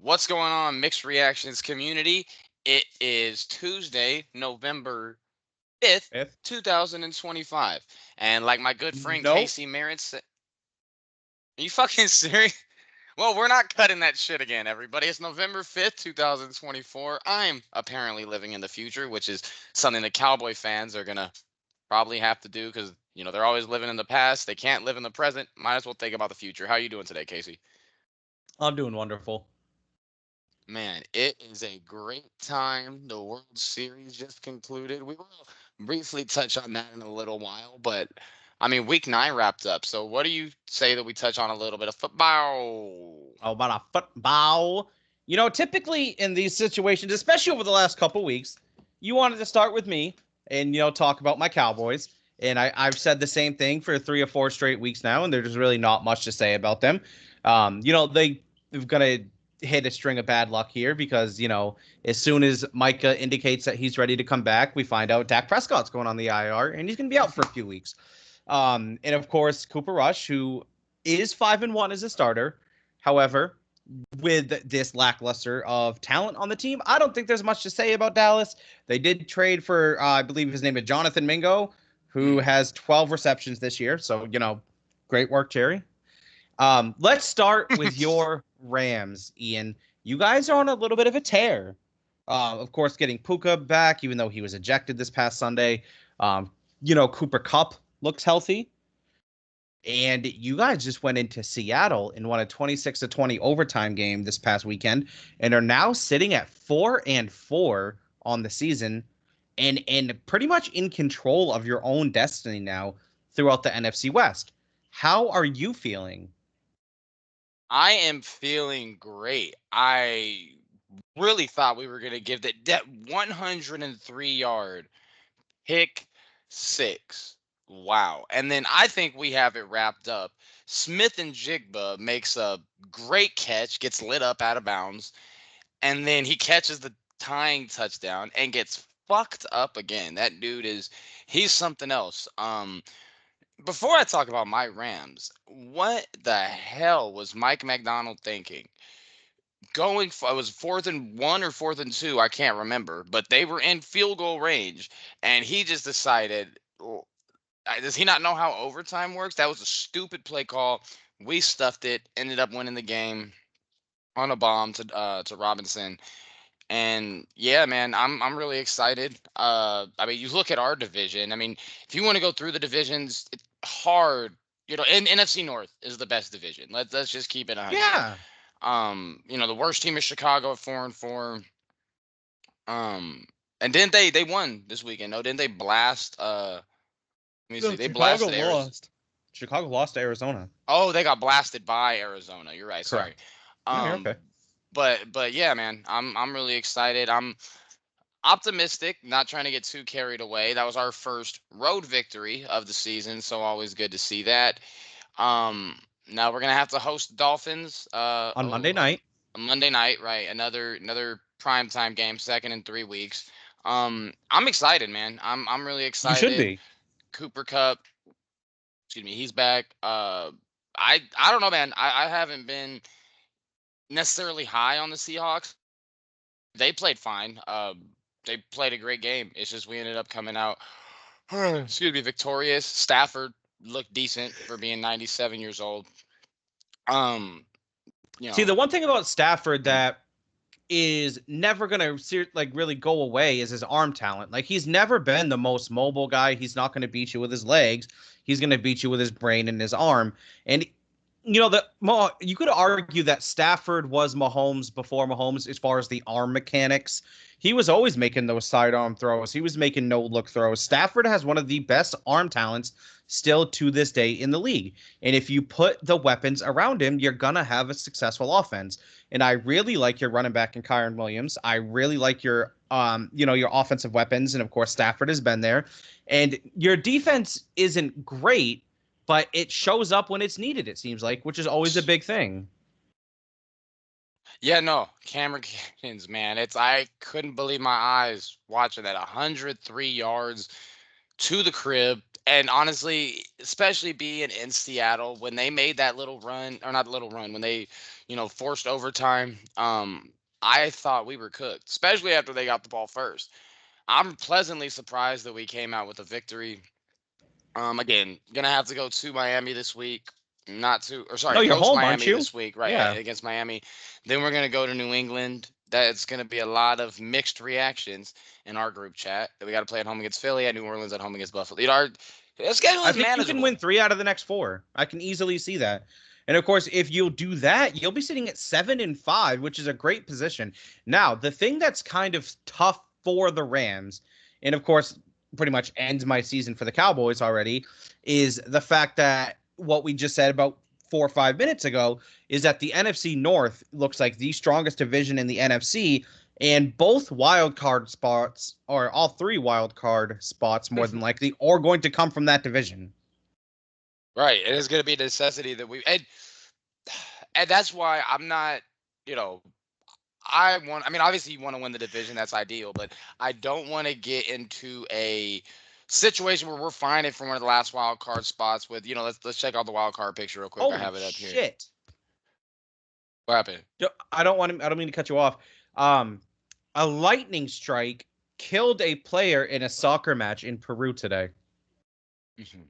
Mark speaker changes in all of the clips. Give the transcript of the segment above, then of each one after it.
Speaker 1: What's going on, Mixed Reactions community? It is Tuesday, November 5th,
Speaker 2: Fifth?
Speaker 1: 2025. And like my good friend
Speaker 2: Nope.
Speaker 1: Casey Merritt said, are you fucking serious? Well, we're not cutting that shit again, everybody. It's November 5th, 2024. I'm apparently living in the future, which is something the Cowboy fans are going to probably have to do because, they're always living in the past. They can't live in the present. Might as well think about the future. How are you doing today, Casey?
Speaker 2: I'm doing wonderful.
Speaker 1: Man, it is a great time. The World Series just concluded. We will briefly touch on that in a little while, but I mean, week nine wrapped up. So, what do you say that we touch on a little bit of football?
Speaker 2: How about a football? Typically in these situations, especially over the last couple weeks, you wanted to start with me and talk about my Cowboys. And I've said the same thing for 3 or 4 straight weeks now, and there's really not much to say about them. They've gonna hit a string of bad luck here because as soon as Micah indicates that he's ready to come back, we find out Dak Prescott's going on the IR and he's gonna be out for a few weeks. And of course Cooper Rush, who is 5-1 as a starter. However, with this lackluster of talent on the team, I don't think there's much to say about Dallas. They did trade for, I believe his name is Jonathan Mingo, who
Speaker 1: Mm.
Speaker 2: has 12 receptions this year. So, great work, Jerry. Let's start with your Rams, Ian. You guys are on a little bit of a tear. Of course, getting Puka back, even though he was ejected this past Sunday. Cooper Kupp looks healthy. And you guys just went into Seattle and won a 26-20 overtime game this past weekend and are now sitting at 4-4 on the season and pretty much in control of your own destiny now throughout the NFC West. How are you feeling?
Speaker 1: I am feeling great. I really thought we were going to give that 103-yard pick six. Wow. And then I think we have it wrapped up. Smith and Jigba makes a great catch, gets lit up out of bounds, and then he catches the tying touchdown and gets fucked up again. That dude he's something else. Before I talk about my Rams, what the hell was Mike McDonald thinking? It was 4th and 1 or 4th and 2, I can't remember, but they were in field goal range, and he just decided, does he not know how overtime works? That was a stupid play call. We stuffed it, ended up winning the game on a bomb to Robinson. And yeah, man, I'm really excited. I mean, you look at our division. I mean, if you want to go through the divisions, it's hard. And NFC North is the best division. Let's just keep it 100.
Speaker 2: Yeah.
Speaker 1: The worst team is Chicago at 4-4. Um, and didn't they won this weekend? No, didn't they blast? Let me see.
Speaker 2: No,
Speaker 1: They blasted Arizona.
Speaker 2: Chicago lost to Arizona.
Speaker 1: Oh, they got blasted by Arizona. You're right. Sorry.
Speaker 2: Correct. No, you're
Speaker 1: Um,
Speaker 2: okay.
Speaker 1: but yeah, man, I'm really excited. I'm optimistic, not trying to get too carried away. That was our first road victory of the season, so always good to see that. Now we're gonna have to host the Dolphins.
Speaker 2: On Monday night.
Speaker 1: Monday night, right? Another prime time game, second in 3 weeks. I'm excited, man. I'm really
Speaker 2: You should
Speaker 1: excited.
Speaker 2: be.
Speaker 1: Cooper Cup, excuse me, he's back. I don't know, man. I haven't been necessarily high on the Seahawks. They played fine. They played a great game. It's just we ended up coming out, excuse me, victorious. Stafford looked decent for being 97 years old. Um, you
Speaker 2: See,
Speaker 1: know,
Speaker 2: the one thing about Stafford
Speaker 1: mm,
Speaker 2: that is never gonna really go away is his arm talent. Like he's never been the most mobile guy. He's not gonna beat you with his legs. He's gonna beat you with his brain and his arm. And you could argue that Stafford was Mahomes before Mahomes as far as the arm mechanics. He was always making those sidearm throws. He was making no look throws. Stafford has one of the best arm talents still to this day in the league. And if you put the weapons around him, you're gonna have a successful offense. And I really like your running back in Kyron Williams. I really like your offensive weapons, and of course Stafford has been there. And your defense isn't great, but it shows up when it's needed, it seems like, which is always a big thing.
Speaker 1: yeah, no, Cameron Canyons, man. I couldn't believe my eyes watching that. 103 yards to the crib. And honestly, especially being in Seattle, when they made that little run, or not little run, when they, forced overtime, I thought we were cooked, especially after they got the ball first. I'm pleasantly surprised that we came out with a victory. Again, gonna have to go to Miami this week. Not to, or
Speaker 2: No,
Speaker 1: sorry,
Speaker 2: you're
Speaker 1: host
Speaker 2: home, aren't
Speaker 1: Miami
Speaker 2: you?
Speaker 1: this week, right?
Speaker 2: Yeah.
Speaker 1: Against Miami. Then we're gonna go to New England. That's gonna be a lot of mixed reactions in our group chat. That we got to play at home against Philly, at New Orleans, at home against Buffalo. Our schedule
Speaker 2: I
Speaker 1: is
Speaker 2: think you can
Speaker 1: manageable.
Speaker 2: win 3 out of the next 4. I can easily see that. And of course, if you'll do that, you'll be sitting at 7-5, which is a great position. Now, the thing that's kind of tough for the Rams, and of course, pretty much ends my season for the Cowboys already, is the fact that what we just said about 4 or 5 minutes ago is that the NFC North looks like the strongest division in the NFC, and both wild card spots, or all 3 wild card spots, more than likely, are going to come from that division.
Speaker 1: Right. It is going to be a necessity that and that's why I'm not, you know, I mean, obviously you want to win the division. That's ideal, but I don't want to get into a situation where we're fighting for one of the last wild card spots with, let's check out the wild card picture real quick. I
Speaker 2: Holy
Speaker 1: have it up here.
Speaker 2: shit!
Speaker 1: What happened?
Speaker 2: I don't mean to cut you off. Um, a lightning strike killed a player in a soccer match in Peru today.
Speaker 1: Mhm.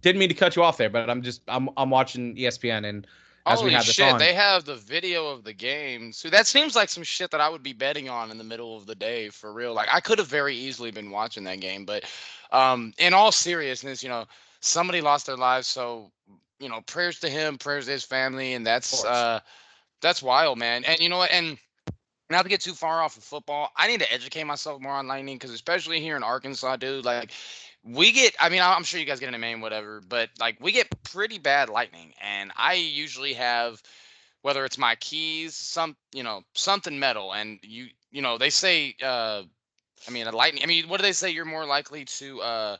Speaker 2: Didn't mean to cut you off there, but I'm watching ESPN, and as we
Speaker 1: Holy
Speaker 2: had this
Speaker 1: shit,
Speaker 2: on,
Speaker 1: they have the video of the game. So that seems like some shit that I would be betting on in the middle of the day for real. Like I could have very easily been watching that game, but in all seriousness, somebody lost their lives, so prayers to him, prayers to his family, and
Speaker 2: of course.
Speaker 1: that's wild, man. And you know what? And not to get too far off of football, I need to educate myself more on lightning because especially here in Arkansas, dude, like we get. I mean, I'm sure you guys get in a Maine, whatever, but like we get pretty bad lightning, and I usually have whether it's my keys, something metal, and they say, I mean, a lightning. I mean, what do they say? You're more likely to.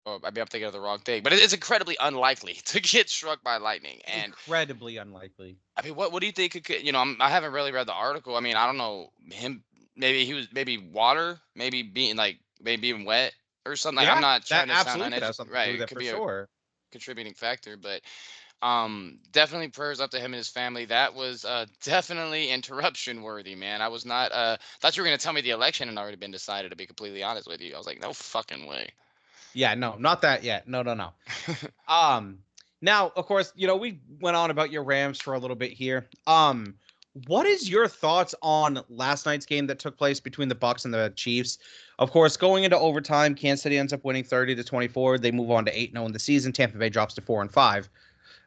Speaker 1: Oh, maybe I'm thinking of the wrong thing, but it's incredibly unlikely to get struck by lightning, and
Speaker 2: Incredibly unlikely.
Speaker 1: I mean, what do you think it could? I haven't really read the article. I mean, I don't know him. Maybe he was maybe water, maybe being wet or something. Like, I'm
Speaker 2: Yeah,
Speaker 1: not
Speaker 2: that
Speaker 1: trying to sound
Speaker 2: absolutely could have
Speaker 1: uneducated.
Speaker 2: something to do
Speaker 1: Right?
Speaker 2: with
Speaker 1: It
Speaker 2: it
Speaker 1: could
Speaker 2: for
Speaker 1: be a
Speaker 2: sure.
Speaker 1: contributing factor, but definitely prayers up to him and his family. That was definitely interruption worthy, man. I was not thought you were gonna tell me the election had already been decided. To be completely honest with you, I was like, no fucking way.
Speaker 2: Yeah, no, not that yet. No, no, no. Um, Now, of course, we went on about your Rams for a little bit here. What is your thoughts on last night's game that took place between the Bucks and the Chiefs? Of course, going into overtime, Kansas City ends up winning 30-24. They move on to 8-0 in the season. Tampa Bay drops to 4-5.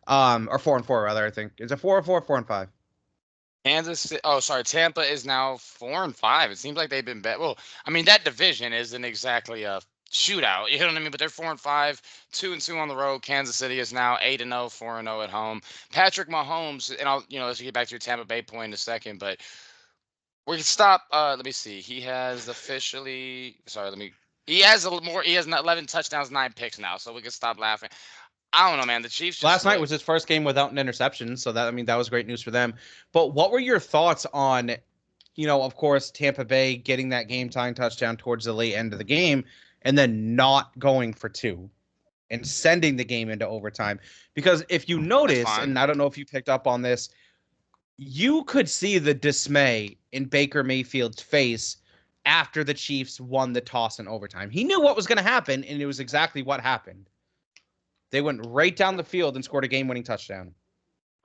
Speaker 2: Or 4-4 rather, I think. Is it 4-4, 4-5?
Speaker 1: Oh, sorry. Tampa is now 4-5. It seems like they've been bet. Well, I mean that division isn't exactly a shootout. You know what I mean? But they're 4-5, 2-2 on the road. Kansas City is now 8-0, 4-0 at home. Patrick Mahomes, and I'll let's get back to your Tampa Bay point in a second, but we can stop. Let me see. He has officially. Sorry, let me. He has a little more. He has 11 touchdowns, 9 picks now, so we can stop laughing. I don't know, man. The Chiefs just
Speaker 2: Last night
Speaker 1: look.
Speaker 2: was his first game without an interception, so that was great news for them. But what were your thoughts on, of course, Tampa Bay getting that game tying touchdown towards the late end of the game and then not going for two and sending the game into overtime? Because if you
Speaker 1: That's
Speaker 2: notice,
Speaker 1: fine.
Speaker 2: and I don't know if you picked up on this, you could see the dismay in Baker Mayfield's face after the Chiefs won the toss in overtime. He knew what was going to happen, and it was exactly what happened. They went right down the field and scored a game-winning touchdown.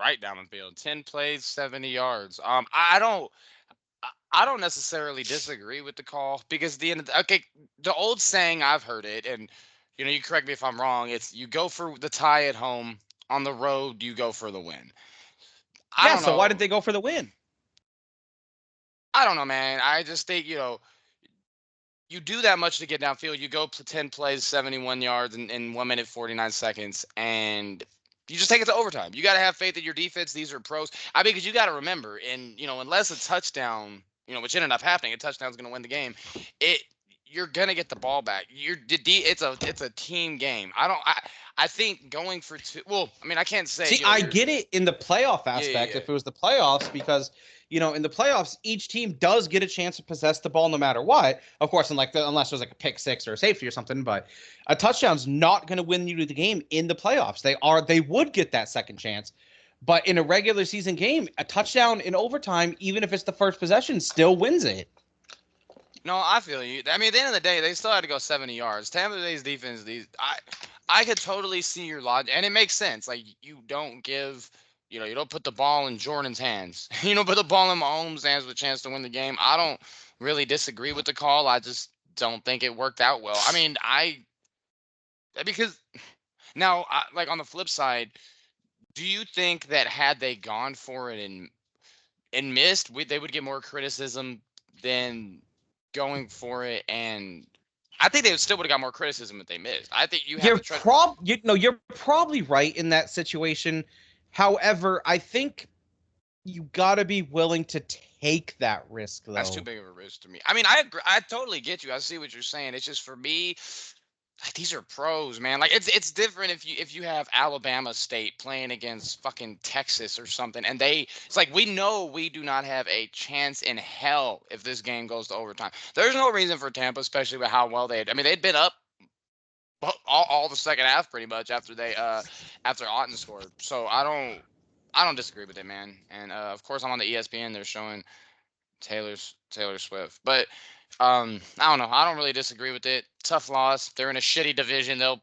Speaker 1: Right down the field. 10 plays, 70 yards. I don't necessarily disagree with the call because the end of okay, the old saying I've heard it, and you correct me if I'm wrong. It's you go for the tie at home, on the road you go for the win. I
Speaker 2: Yeah,
Speaker 1: don't
Speaker 2: so why
Speaker 1: know.
Speaker 2: did they go for the win?
Speaker 1: I don't know, man. I just think you do that much to get downfield. You go to 10 plays, 71 yards in 1 minute 49 seconds, and you just take it to overtime. You got to have faith in your defense. These are pros. I mean, because you got to remember, and unless a touchdown, which ended up happening, a touchdown's going to win the game. It you're gonna get the ball back. It's a team game. I think going for two. Well, I mean, I can't say.
Speaker 2: See, I get it in the playoff
Speaker 1: Yeah,
Speaker 2: aspect
Speaker 1: yeah.
Speaker 2: if it was the playoffs, because in the playoffs, each team does get a chance to possess the ball no matter what. Of course, unless there's like a pick six or a safety or something, but a touchdown's not going to win you the game in the playoffs. They would get that second chance. But in a regular season game, a touchdown in overtime, even if it's the first possession, still wins it.
Speaker 1: No, I feel you. I mean, at the end of the day, they still had to go 70 yards. Tampa Bay's defense, I could totally see your logic, and it makes sense. Like, you don't give, you don't put the ball in Jordan's hands. You don't put the ball in Mahomes' hands with a chance to win the game. I don't really disagree with the call. I just don't think it worked out well. I mean, because now, like on the flip side, do you think that had they gone for it and missed, they would get more criticism than going for it? And I think they still would have got more criticism if they missed. I think
Speaker 2: you're probably right in that situation. However, I think you got to be willing to take that risk, though.
Speaker 1: That's too big of a risk to me. I mean, I agree. I totally get you. I see what you're saying. It's just for me, like, these are pros, man. Like, it's different if you have Alabama State playing against fucking Texas or something, and it's like, we know we do not have a chance in hell if this game goes to overtime. There's no reason for Tampa, especially with how well they'd been up all the second half pretty much after Otton scored. So I don't disagree with it, man. And of course, I'm on the ESPN. They're showing Taylor Swift, but I don't know. I don't really disagree with it. Tough loss. They're in a shitty division. I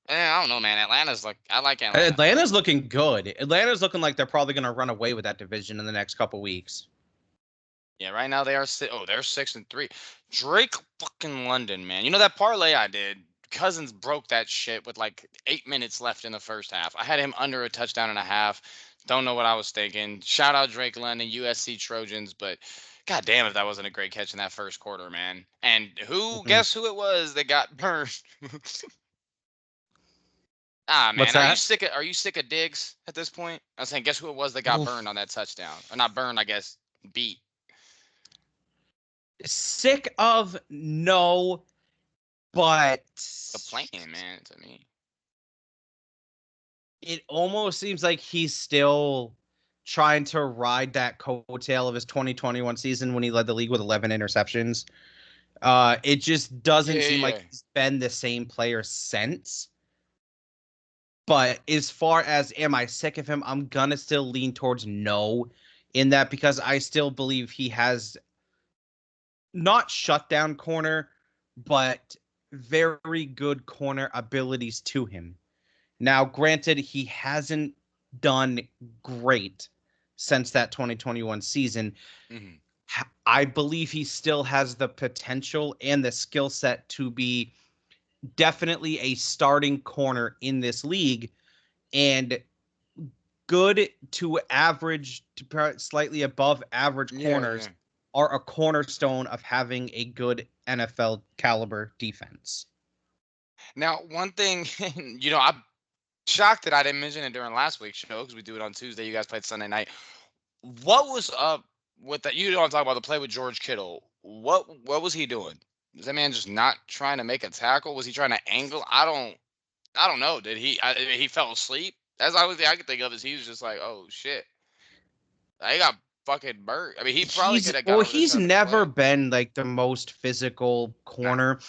Speaker 1: don't know, man. I like Atlanta.
Speaker 2: Atlanta's looking good. Atlanta's looking like they're probably going to run away with that division in the next couple weeks.
Speaker 1: Yeah, right now they're 6-3. Drake fucking London, man. You know that parlay I did? Cousins broke that shit with like 8 minutes left in the first half. I had him under a touchdown and a half. Don't know what I was thinking. Shout out Drake London, USC Trojans, but god damn if that wasn't a great catch in that first quarter, man. And guess who it was that got burned? Man.
Speaker 2: What's that?
Speaker 1: Are you sick of Diggs at this point? I was saying, guess who it was that got burned on that touchdown? Or not burned, I guess, beat.
Speaker 2: Sick of? No. But
Speaker 1: the plan, man, to me.
Speaker 2: It almost seems like he's still trying to ride that coattail of his 2021 season when he led the league with 11 interceptions. It just doesn't seem like he's been the same player since. But as far as am I sick of him, I'm going to still lean towards no in that, because I still believe he has not shutdown corner, but very good corner abilities to him. Now, granted, he hasn't done great since that 2021 season. Mm-hmm. I believe he still has the potential and the skill set to be definitely a starting corner in this league, and good to average to slightly above average corners are a cornerstone of having a good NFL caliber defense.
Speaker 1: Now, one thing, I'm shocked that I didn't mention it during last week's show, because we do it on Tuesday. You guys played Sunday night. What was up with that? You don't talk about the play with George Kittle. What was he doing? Is that man just not trying to make a tackle? Was he trying to angle? I don't know. Did he fell asleep? That's the only thing I could think of, is he was just like, oh shit, I got fucking burnt. I mean, he probably could have got.
Speaker 2: Well, he's never been like the most physical corner.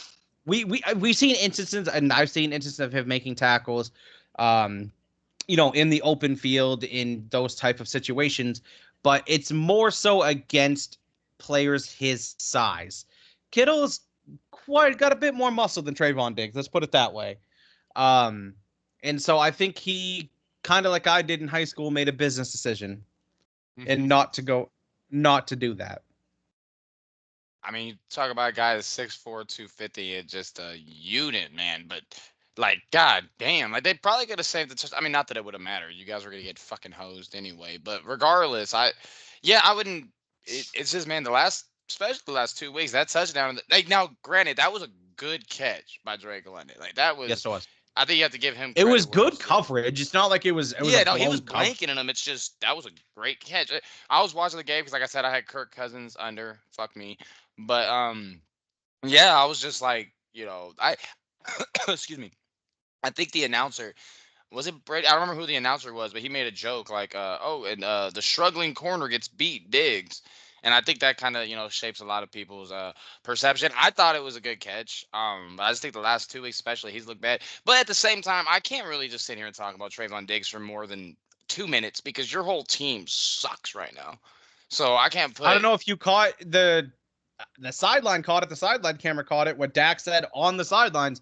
Speaker 2: No. We've seen instances, and I've seen instances of him making tackles, in the open field in those type of situations, but it's more so against players his size. Kittle's got a bit more muscle than Trayvon Diggs. Let's put it that way. And so I think he, kind of like I did in high school, made a business decision and not to do that.
Speaker 1: I mean, you talk about a guy that's 6'4", 250, it's just a unit, man. But like, god damn, like, they probably could have saved the touchdown. I mean, not that it would have mattered. You guys were gonna get fucking hosed anyway. But regardless, I wouldn't. It's just, man, especially the last 2 weeks, that touchdown. Like, now, granted, that was a good catch by Drake London. Like, that was.
Speaker 2: Yes, it was.
Speaker 1: I think you have to give him.
Speaker 2: It was good coverage. It's not like it was.
Speaker 1: He was blanking in him. It's just, that was a great catch. I was watching the game because, like I said, I had Kirk Cousins under. Fuck me. But Yeah, I was just like, I excuse me. I think the announcer was it Brady? I don't remember who the announcer was, but he made a joke like, "Oh, and the struggling corner gets beat, Diggs," and I think that kind of shapes a lot of people's perception. I thought it was a good catch. But I just think the last 2 weeks, especially, he's looked bad. But at the same time, I can't really just sit here and talk about Trayvon Diggs for more than 2 minutes because your whole team sucks right now. So I can't
Speaker 2: I don't
Speaker 1: put.
Speaker 2: know if you caught the sideline caught it, the sideline camera caught it. What Dak said on the sidelines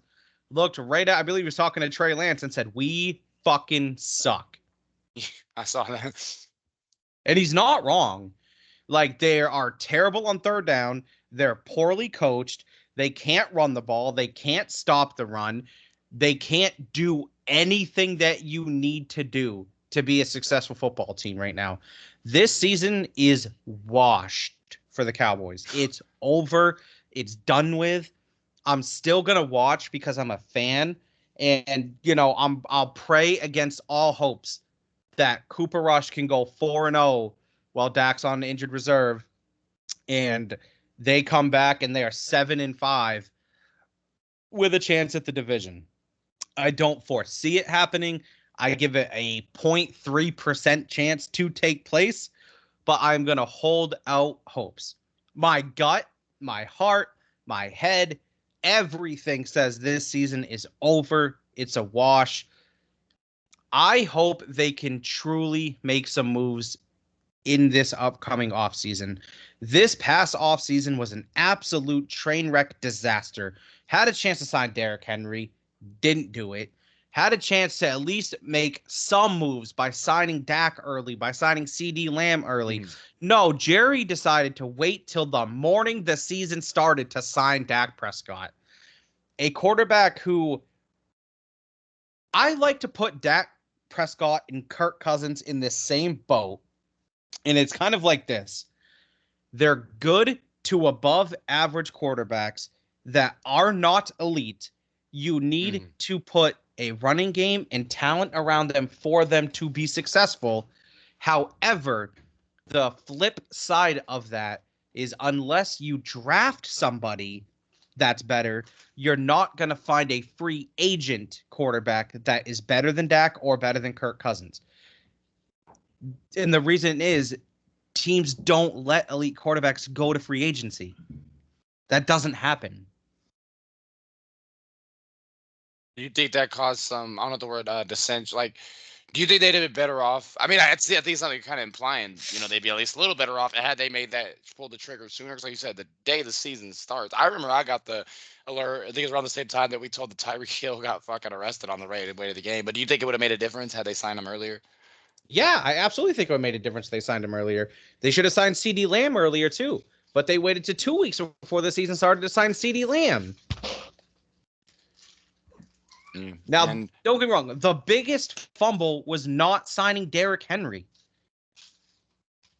Speaker 2: looked right at, I believe he was talking to Trey Lance and said, "We fucking suck."
Speaker 1: I saw that.
Speaker 2: And he's not wrong. Like, they are terrible on third down. They're poorly coached. They can't run the ball. They can't stop the run. They can't do anything that you need to do to be a successful football team right now. This season is washed for the Cowboys. It's over. It's done with. I'm still gonna watch because I'm a fan, and I'll pray against all hopes that Cooper Rush can go 4-0 while Dak's on injured reserve, and they come back and they are 7-5 with a chance at the division. I don't foresee it happening. I give it a 0.3% chance to take place, but I'm going to hold out hopes. My gut, my heart, my head, everything says this season is over. It's a wash. I hope they can truly make some moves in this upcoming offseason. This past offseason was an absolute train wreck disaster. Had a chance to sign Derrick Henry, didn't do it. Had a chance to at least make some moves by signing Dak early, by signing CD Lamb early.
Speaker 1: Mhm.
Speaker 2: No, Jerry decided to wait till the morning the season started to sign Dak Prescott, a quarterback who I like to put Dak Prescott and Kirk Cousins in the same boat. And it's kind of like this: they're good to above average quarterbacks that are not elite. You need
Speaker 1: Mhm.
Speaker 2: to put a running game and talent around them for them to be successful. However, the flip side of that is unless you draft somebody that's better, you're not going to find a free agent quarterback that is better than Dak or better than Kirk Cousins. And the reason is teams don't let elite quarterbacks go to free agency. That doesn't happen.
Speaker 1: Do you think that caused some? I don't know the word dissent. Like, do you think they'd have been better off? I mean, I think something kind of implying, they'd be at least a little better off had they made that pulled the trigger sooner. Because, like you said, the day the season starts, I remember I got the alert. I think it was around the same time that we told the Tyreek Hill got fucking arrested on the way to the game. But do you think it would have made a difference had they signed him earlier?
Speaker 2: Yeah, I absolutely think it would have made a difference if they signed him earlier. They should have signed CD Lamb earlier too, but they waited to 2 weeks before the season started to sign CD Lamb.
Speaker 1: Mm.
Speaker 2: Now,
Speaker 1: And
Speaker 2: don't get me wrong, the biggest fumble was not signing Derrick Henry.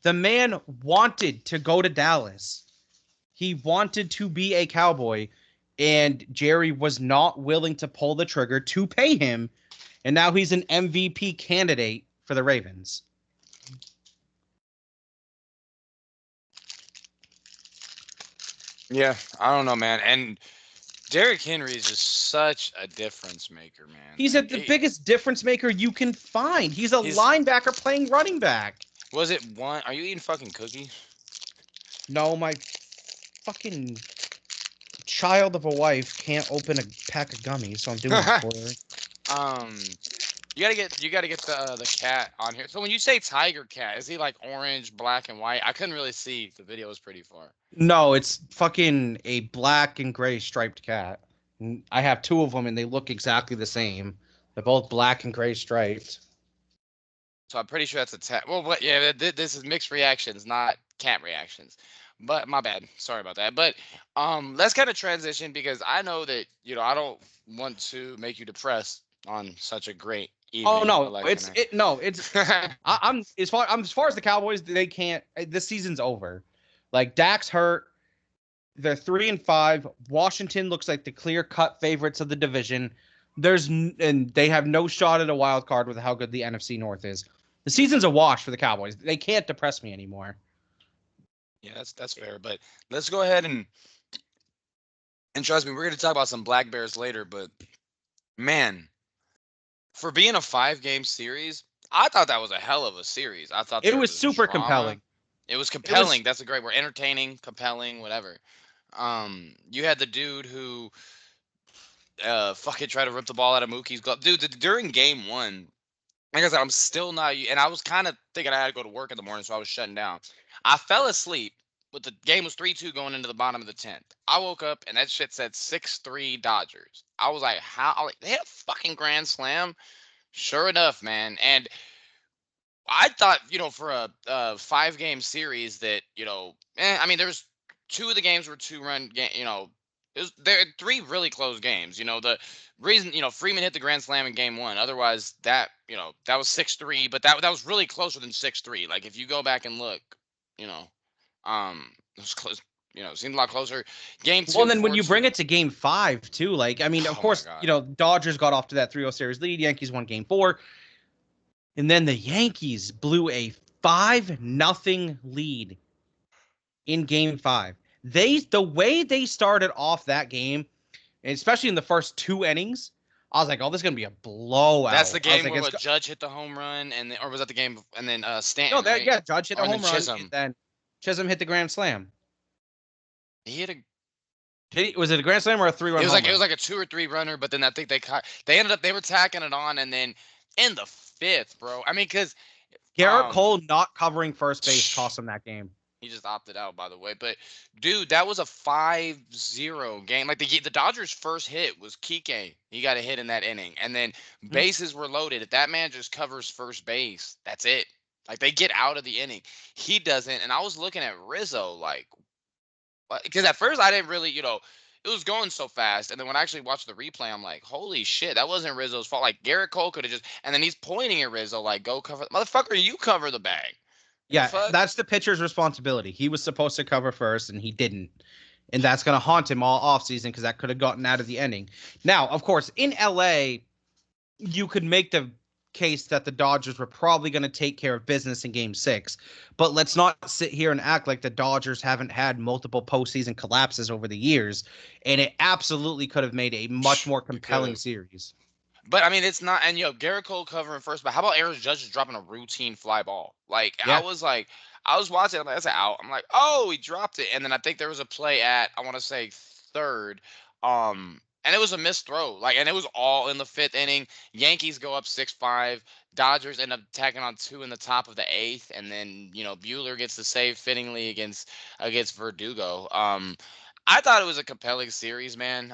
Speaker 2: The man wanted to go to Dallas. He wanted to be a Cowboy, and Jerry was not willing to pull the trigger to pay him, and now he's an MVP candidate for the Ravens.
Speaker 1: yeah, I don't know, man. And Derrick Henry is just such a difference maker, man.
Speaker 2: He's
Speaker 1: Like
Speaker 2: the biggest difference maker you can find. He's a
Speaker 1: he's
Speaker 2: linebacker playing running back.
Speaker 1: was it one? Are you eating fucking cookies?
Speaker 2: No, my fucking child of a wife can't open a pack of gummies, so I'm doing it for her.
Speaker 1: um, you gotta get the cat on here. So when you say tiger cat, is he like orange, black, and white? I couldn't really see. The video was pretty far.
Speaker 2: No, it's fucking a black and gray striped cat. I have two of them, and they look exactly the same. They're both black and gray striped.
Speaker 1: So I'm pretty sure that's a cat. Well, what? Yeah, this is mixed reactions, not cat reactions. But my bad. Sorry about that. But let's kind of transition because I know that I don't want to make you depressed on such a great
Speaker 2: Oh
Speaker 1: evening
Speaker 2: no,
Speaker 1: election night.
Speaker 2: it's I'm as far as the Cowboys, they can't. This season's over. Like, Dak's hurt. They're 3-5. Washington looks like the clear cut favorites of the division. And they have no shot at a wild card with how good the NFC North is. The season's a wash for the Cowboys. They can't depress me anymore.
Speaker 1: Yeah, that's fair. But let's go ahead and And trust me, we're going to talk about some Black Bears later, but man, for being a 5-game series, I thought that was a hell of a series. I thought
Speaker 2: It
Speaker 1: there
Speaker 2: was
Speaker 1: was
Speaker 2: super
Speaker 1: drama.
Speaker 2: compelling.
Speaker 1: It was
Speaker 2: It was
Speaker 1: compelling. That's a great word. Entertaining, compelling, whatever. You had the dude who fucking tried to rip the ball out of Mookie's glove. Dude, during game one, like I said, I'm still not, and I was kind of thinking I had to go to work in the morning, so I was shutting down. I fell asleep, but the game was 3-2 going into the bottom of the 10th. I woke up and that shit said 6-3 Dodgers. I was like, how? They had a fucking grand slam. Sure enough, man. And I thought, for a 5-game series that, I mean, there's two of the games were 2-run game, there are three really close games. The reason, Freeman hit the grand slam in game one. Otherwise, that was 6-3, but that was really closer than 6-3. Like if you go back and look, you know, it was close. It seemed a lot closer. Game
Speaker 2: Well,
Speaker 1: two,
Speaker 2: and then when you
Speaker 1: 4-2.
Speaker 2: bring it to game 5 too, like I mean, of
Speaker 1: Oh my
Speaker 2: course,
Speaker 1: God.
Speaker 2: Dodgers got off to that 3-0 series lead. Yankees won game 4, and then the Yankees blew a 5-0 lead in game 5. The way they started off that game, and especially in the first 2 innings, I was like, "Oh, this is gonna be a
Speaker 1: That's the
Speaker 2: blowout." I was
Speaker 1: game
Speaker 2: like,
Speaker 1: where
Speaker 2: "It's
Speaker 1: what Judge hit the home run, or was that the game? And then
Speaker 2: no,
Speaker 1: Stanton,
Speaker 2: that
Speaker 1: right?
Speaker 2: yeah." Judge hit
Speaker 1: Or
Speaker 2: a
Speaker 1: and then
Speaker 2: home run, and
Speaker 1: Chisholm.
Speaker 2: then Chisholm hit the grand slam.
Speaker 1: He hit a
Speaker 2: Was it a grand slam or a 3-run
Speaker 1: It was
Speaker 2: home
Speaker 1: like it
Speaker 2: run?
Speaker 1: was like a 2 or 3 runner, but then I think they were tacking it on, and then in the fifth, bro. I mean, because
Speaker 2: Garrett
Speaker 1: um,
Speaker 2: Cole not covering first base cost him that game.
Speaker 1: he just opted out, by the way. But dude, that was a 5-0 game. Like the Dodgers' first hit was Kike. He got a hit in that inning, and then
Speaker 2: Mhm.
Speaker 1: bases were loaded. If that man just covers first base, that's it. Like they get out of the inning. He doesn't. And I was looking at Rizzo like, because at first I didn't really, it was going so fast, and then when I actually watched the replay, I'm like, holy shit, that wasn't Rizzo's fault. Like Garrett Cole could have just, and then he's pointing at Rizzo like, go cover, motherfucker, you cover the bag. Like the
Speaker 2: Yeah,
Speaker 1: fuck?
Speaker 2: that's the pitcher's responsibility. He was supposed to cover first, and he didn't. And that's going to haunt him all offseason because that could have gotten out of the inning. Now, of course, in LA, you could make the case that the Dodgers were probably going to take care of business in game 6. But let's not sit here and act like the Dodgers haven't had multiple postseason collapses over the years. And it absolutely could have made a much more
Speaker 1: You could
Speaker 2: compelling
Speaker 1: have.
Speaker 2: series.
Speaker 1: But I mean, it's not. And Garrett Cole covering first. But how about Aaron Judge just dropping a routine fly ball? Like
Speaker 2: Yeah.
Speaker 1: I was watching. I'm like, that's an out. I'm like, oh, he dropped it. And then I think there was a play at, I want to say third. And it was a missed throw. Like, and it was all in the fifth inning. Yankees go up 6-5. Dodgers end up tacking on 2 in the top of the eighth, and then Bueller gets the save fittingly against Verdugo. I thought it was a compelling series, man.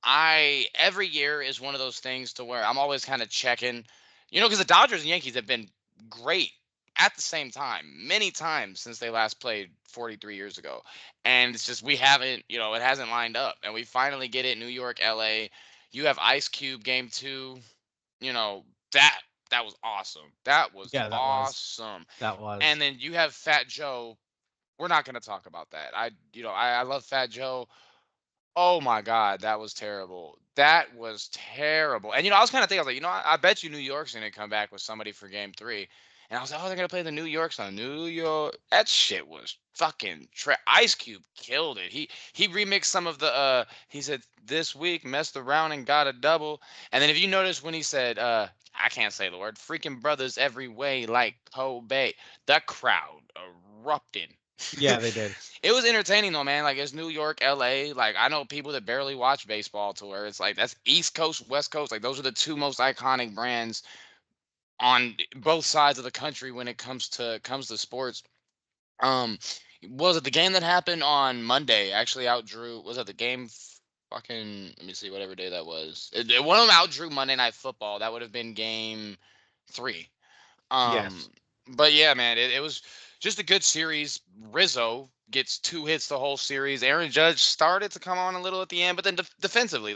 Speaker 1: I every year is one of those things to where I'm always kind of checking, because the Dodgers and Yankees have been great at the same time, many times since they last played 43 years ago, and it's just we haven't, it hasn't lined up, and we finally get it. New York, LA. You have Ice Cube game 2. You know that that was awesome. That was
Speaker 2: Yeah, that was.
Speaker 1: awesome.
Speaker 2: That was.
Speaker 1: And then you have Fat Joe. We're not going to talk about that. I love Fat Joe. Oh my God, that was terrible. That was terrible. And I was kind of thinking, I was like, I bet you New York's gonna come back with somebody for game 3. And I was like, oh, they're gonna play the New York song. New York. That shit was fucking Ice Cube killed it. He remixed some of the he said this week messed around and got a double. And then if you notice when he said I can't say the word, freaking brothers every way like Kobe, the crowd erupted.
Speaker 2: Yeah, they did.
Speaker 1: It was entertaining though, man. Like it's New York, LA. Like I know people that barely watch baseball to where it's like that's East Coast, West Coast. Like those are the two most iconic brands on both sides of the country when it comes to sports. Um, was it the game that happened on Monday? Actually, outdrew. Was it the game? Fucking. Let me see. Whatever day that was. One of them outdrew Monday Night Football. That would have been game 3. Um,
Speaker 2: Yes.
Speaker 1: but yeah, man, it was just a good series. Rizzo gets 2 hits the whole series. Aaron Judge started to come on a little at the end, but then defensively,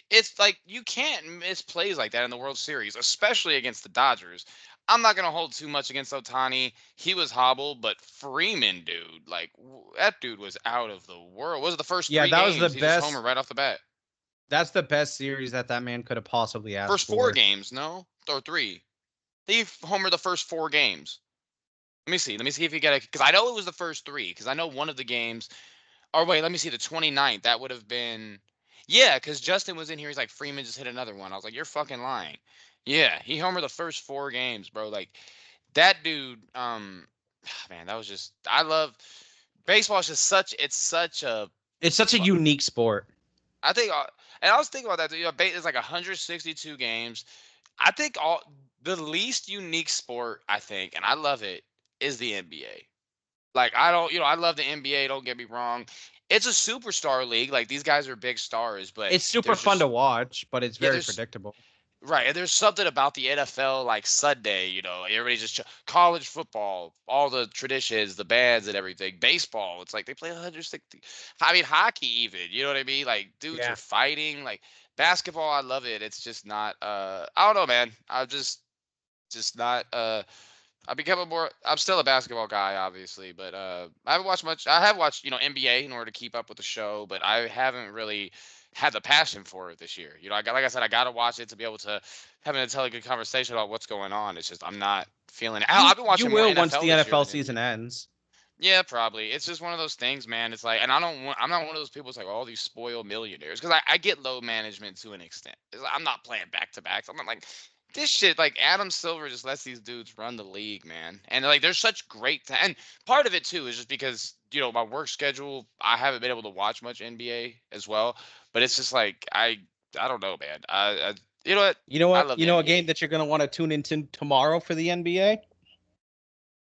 Speaker 1: it's like you can't miss plays like that in the World Series, especially against the Dodgers. I'm not gonna hold too much against Otani. He was hobbled, but Freeman, dude, like that dude was out of the world. Was it the first
Speaker 2: Yeah,
Speaker 1: three
Speaker 2: that was the
Speaker 1: games? He just homered
Speaker 2: best.
Speaker 1: right off the bat.
Speaker 2: That's the best series that man could have possibly asked
Speaker 1: First 4
Speaker 2: for.
Speaker 1: games, no, or 3. He homered the first 4 games. Let me see. Let me see if you get it, because I know it was the first 3. Because I know one of the games. Or wait, let me see, the 29th. That would have been, yeah, because Justin was in here. He's like, Freeman just hit another one. I was like, you're fucking lying. Yeah, he homered the first 4 games, bro. Like that dude. Man, that was just. I love baseball. Is just such. It's such a.
Speaker 2: It's such a unique sport.
Speaker 1: I think, and I was thinking about that. You know, it's like 162 games. I think all the least unique sport, I think, and I love it, is the NBA. Like I don't, I love the NBA. Don't get me wrong. It's a superstar league. Like these guys are big stars, but
Speaker 2: It's super
Speaker 1: there's
Speaker 2: fun to
Speaker 1: just
Speaker 2: watch, but it's
Speaker 1: yeah,
Speaker 2: very
Speaker 1: there's
Speaker 2: predictable.
Speaker 1: right. And there's something about the NFL like Sunday. Everybody just college football, all the traditions, the bands and everything. Baseball, it's like they play 160. I mean, hockey even. You know what I mean? Like dudes
Speaker 2: Yeah.
Speaker 1: are fighting. Like basketball, I love it. It's just not. I don't know, man. I'm just not. I become a more. I'm still a basketball guy, obviously, but I haven't watched much. I have watched, NBA in order to keep up with the show, but I haven't really had the passion for it this year. Like I said, I got to watch it to be able to have an intelligent conversation about what's going on. It's just I'm not feeling it. Hell,
Speaker 2: You
Speaker 1: I've been
Speaker 2: you
Speaker 1: watching more
Speaker 2: will once
Speaker 1: NFL
Speaker 2: the
Speaker 1: this year
Speaker 2: NFL
Speaker 1: than
Speaker 2: season
Speaker 1: NBA.
Speaker 2: ends.
Speaker 1: Yeah, probably. It's just one of those things, man. It's like, and I don't want. I'm not one of those people. It's like all these spoiled millionaires because I get low management to an extent. I'm not playing back to backs. I'm not like this shit. Like Adam Silver just lets these dudes run the league, man. And like, there's such great. And part of it too is just because my work schedule. I haven't been able to watch much NBA as well. But it's just like I don't know, man. You know what?
Speaker 2: You know
Speaker 1: I
Speaker 2: what?
Speaker 1: love
Speaker 2: You
Speaker 1: the
Speaker 2: know a game
Speaker 1: NBA.
Speaker 2: that you're gonna want to tune into tomorrow for the NBA?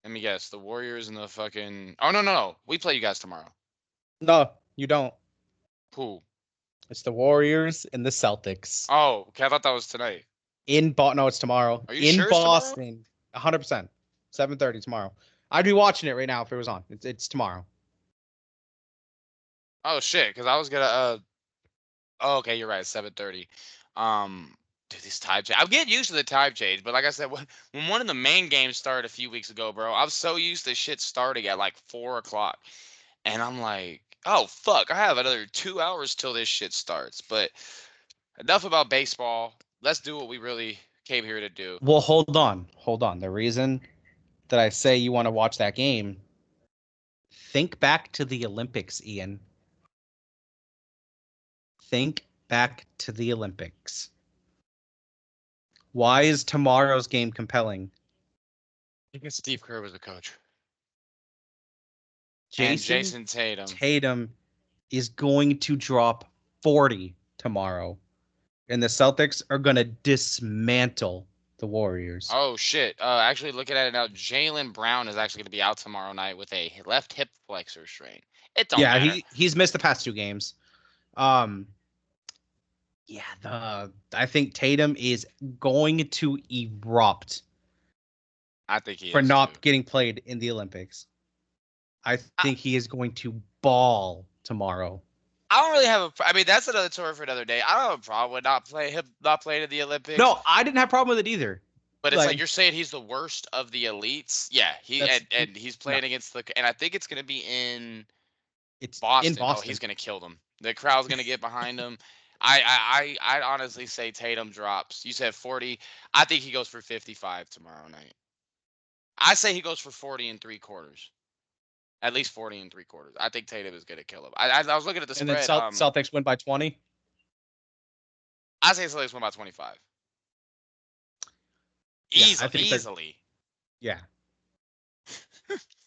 Speaker 1: Let me guess. The Warriors and the fucking. Oh no, no, no. We play you guys tomorrow.
Speaker 2: No, you don't.
Speaker 1: Who?
Speaker 2: It's the Warriors and the Celtics
Speaker 1: Oh, okay. I thought that was tonight.
Speaker 2: in Boston. No, it's tomorrow
Speaker 1: Are you
Speaker 2: in
Speaker 1: sure it's tomorrow?
Speaker 2: Boston. 100%. 7:30 tomorrow. I'd be watching it right now if it was on. It's tomorrow.
Speaker 1: Oh shit, because I was gonna oh, okay, you're right, 7:30. Dude, this time change. I'm getting used to the time change, but like I said, when one of the main games started a few weeks ago, bro, I was so used to shit starting at like 4 o'clock. And I'm like, oh fuck, I have another 2 hours till this shit starts. But enough about baseball. Let's do what we really came here to do.
Speaker 2: Well, hold on. Hold on. The reason that I say you want to watch that game, think back to the Olympics, Ian. Think back to the Olympics. Why is tomorrow's game compelling?
Speaker 1: Because Steve Kerr was the coach. And
Speaker 2: Jason
Speaker 1: Jason Tatum.
Speaker 2: Tatum is going to drop 40 tomorrow, and the Celtics are going to dismantle the Warriors.
Speaker 1: Oh shit! Actually, looking at it now, Jaylen Brown is actually going to be out tomorrow night with a left hip flexor strain. It don't
Speaker 2: Yeah,
Speaker 1: matter.
Speaker 2: he's missed the past 2 games. Um, yeah, I think Tatum is going to erupt
Speaker 1: I think he
Speaker 2: for
Speaker 1: is too.
Speaker 2: not getting played in the Olympics. I think he is going to ball tomorrow.
Speaker 1: I don't really have a. I mean, that's another story for another day. I don't have a problem with not playing in the Olympics.
Speaker 2: No, I didn't have a problem with it either.
Speaker 1: But it's like you're saying he's the worst of the elites. Yeah, and he's playing against and I think it's going to be in
Speaker 2: it's
Speaker 1: Boston.
Speaker 2: in Boston.
Speaker 1: Oh, he's going to kill them. The crowd's going to get behind him. I'd honestly say Tatum drops. You said 40. I think he goes for 55 tomorrow night. I say he goes for 40 and 3/4. At least 40 and 3/4. I think Tatum is going to kill him. I was looking at the
Speaker 2: and then
Speaker 1: spread.
Speaker 2: Celtics win by 20.
Speaker 1: I say Celtics win by 25.
Speaker 2: Yeah,
Speaker 1: Easily.
Speaker 2: Yeah.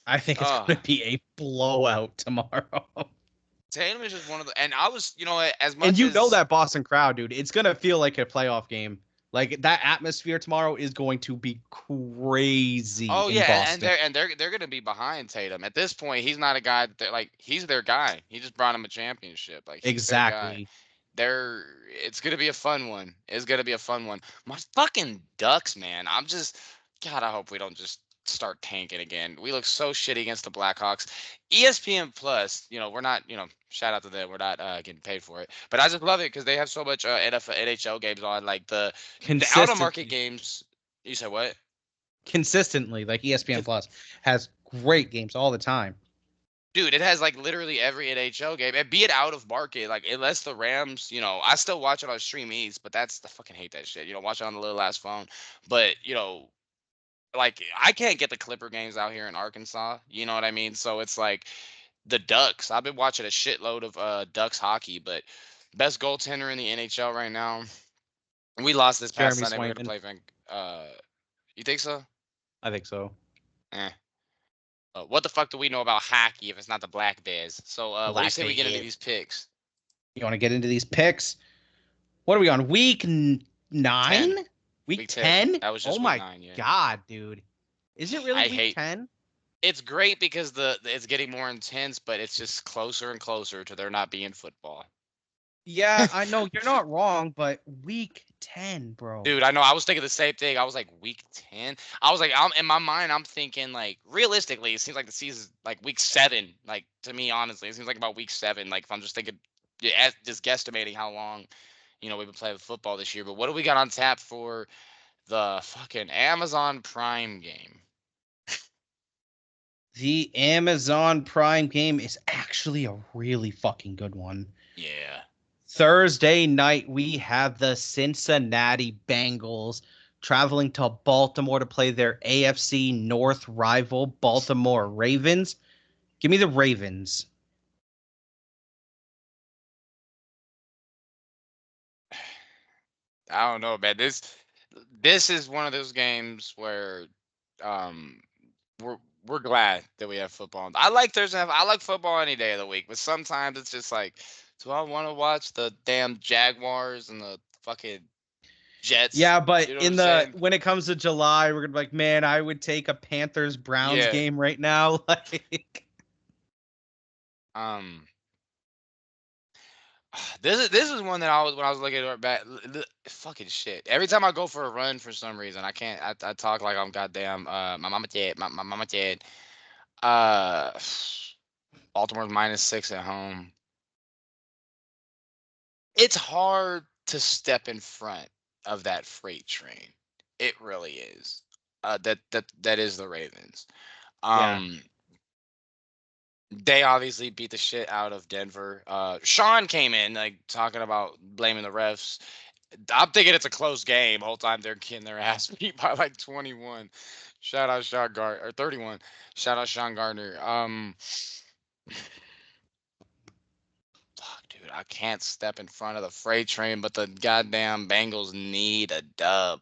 Speaker 2: I think it's going to be a blowout tomorrow.
Speaker 1: Tatum is just one of the, and I was, as much
Speaker 2: and you
Speaker 1: as,
Speaker 2: know that Boston crowd, dude, it's going to feel like a playoff game. Like that atmosphere tomorrow is going to be crazy.
Speaker 1: Oh
Speaker 2: in
Speaker 1: yeah,
Speaker 2: Boston.
Speaker 1: and they're going to be behind Tatum. At this point, he's not a guy that they're like, he's their guy. He just brought him a championship. Like he's their guy. It's going to be a fun one. It's going to be a fun one. My fucking Ducks, man. God, I hope we don't just start tanking again. We look so shitty against the Blackhawks. ESPN Plus, we're not, shout out to them. We're not getting paid for it. But I just love it because they have so much NHL games on, like the out of market games. You said what?
Speaker 2: Consistently, like ESPN Plus has great games all the time.
Speaker 1: Dude, it has like literally every NHL game, and be it out of market, like unless the Rams, I still watch it on Stream East, but I fucking hate that shit. Watch it on the little ass phone. But like I can't get the Clipper games out here in Arkansas. You know what I mean? So it's like the Ducks. I've been watching a shitload of Ducks hockey, but best goaltender in the NHL right now. We lost this past
Speaker 2: Jeremy
Speaker 1: Sunday. We're gonna
Speaker 2: Swayman.
Speaker 1: play you think so?
Speaker 2: I think so.
Speaker 1: Eh. What the fuck do we know about hockey if it's not the Black Bears? So what do you
Speaker 2: Black
Speaker 1: say we get into
Speaker 2: Bears.
Speaker 1: these picks?
Speaker 2: You want to get into these picks? What are we on? Week 9?
Speaker 1: 10.
Speaker 2: Week
Speaker 1: Week 10.
Speaker 2: 10?
Speaker 1: That was
Speaker 2: Oh
Speaker 1: just week
Speaker 2: my
Speaker 1: 9, yeah.
Speaker 2: God, dude. Is it really
Speaker 1: I
Speaker 2: week
Speaker 1: hate
Speaker 2: 10?
Speaker 1: it's great because it's getting more intense, but it's just closer and closer to there not being football.
Speaker 2: Yeah, I know you're not wrong, but week 10, bro.
Speaker 1: Dude, I know. I was thinking the same thing. I was like, week 10. I was like, in my mind, I'm thinking like realistically, it seems like the season's like week 7. Like to me, honestly, it seems like about week 7. Like if I'm just thinking, yeah, just guesstimating how long, we've been playing football this year. But what do we got on tap for the fucking Amazon Prime game?
Speaker 2: The Amazon Prime game is actually a really fucking good one.
Speaker 1: Yeah.
Speaker 2: Thursday night, we have the Cincinnati Bengals traveling to Baltimore to play their AFC North rival, Baltimore Ravens. Give me the Ravens.
Speaker 1: I don't know, man. This is one of those games where um we're glad that we have football. I like Thursday night. I like football any day of the week, but sometimes it's just like, do I want to watch the damn Jaguars and the fucking Jets?
Speaker 2: Yeah, but
Speaker 1: You know what I'm saying?
Speaker 2: when it comes to July, we're gonna be like, man, I would take a Panthers Browns
Speaker 1: Yeah.
Speaker 2: game right now. Like,
Speaker 1: Um. This is one that I was when I was looking at it back. Fucking shit. Every time I go for a run, for some reason, I can't. I talk like I'm goddamn. My mama dead. My mama dead. Uh. Baltimore's -6 at home. It's hard to step in front of that freight train. It really is. That is the Ravens.
Speaker 2: yeah,
Speaker 1: Um, they obviously beat the shit out of Denver. Sean came in like talking about blaming the refs. I'm thinking it's a close game. The whole time they're getting their ass beat by like 21. Shout out Sean Gardner or 31. Shout out Sean Gardner. Fuck, dude, I can't step in front of the freight train, but the goddamn Bengals need a dub.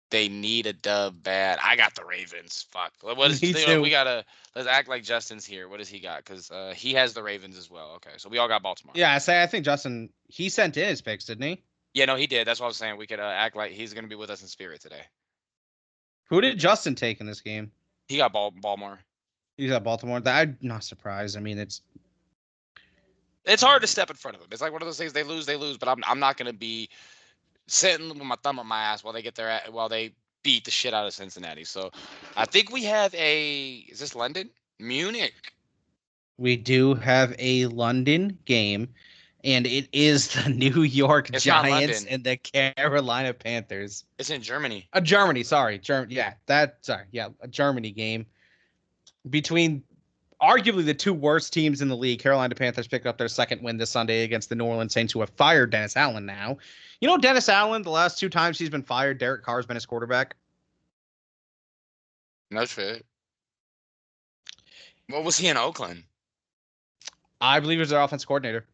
Speaker 1: They need a dub bad. I got the Ravens. Fuck. What is
Speaker 2: me too.
Speaker 1: we gotta let's act like Justin's here. What does he got? Because he has the Ravens as well. Okay, so we all got Baltimore.
Speaker 2: Yeah, I think Justin he sent in his picks, didn't he?
Speaker 1: Yeah, no, he did. That's what I was saying. We could act like he's gonna be with us in spirit today.
Speaker 2: Who did Justin take in this game?
Speaker 1: He got Baltimore.
Speaker 2: He's at Baltimore. I'm not surprised. I mean,
Speaker 1: It's hard to step in front of them. It's like one of those things. They lose. But I'm not gonna be sitting with my thumb up my ass while they beat the shit out of Cincinnati. So I think we have is this London? Munich.
Speaker 2: we do have a London game, and it is the New York
Speaker 1: It's not
Speaker 2: Giants
Speaker 1: London.
Speaker 2: and the Carolina Panthers.
Speaker 1: It's in Germany.
Speaker 2: Germany, sorry. A Germany game between arguably the two worst teams in the league. Carolina Panthers picked up their second win this Sunday against the New Orleans Saints, who have fired Dennis Allen now. You know, Dennis Allen, the last 2 times he's been fired, Derek Carr's been his quarterback.
Speaker 1: No shit. What was he in Oakland?
Speaker 2: I believe he was their offense coordinator.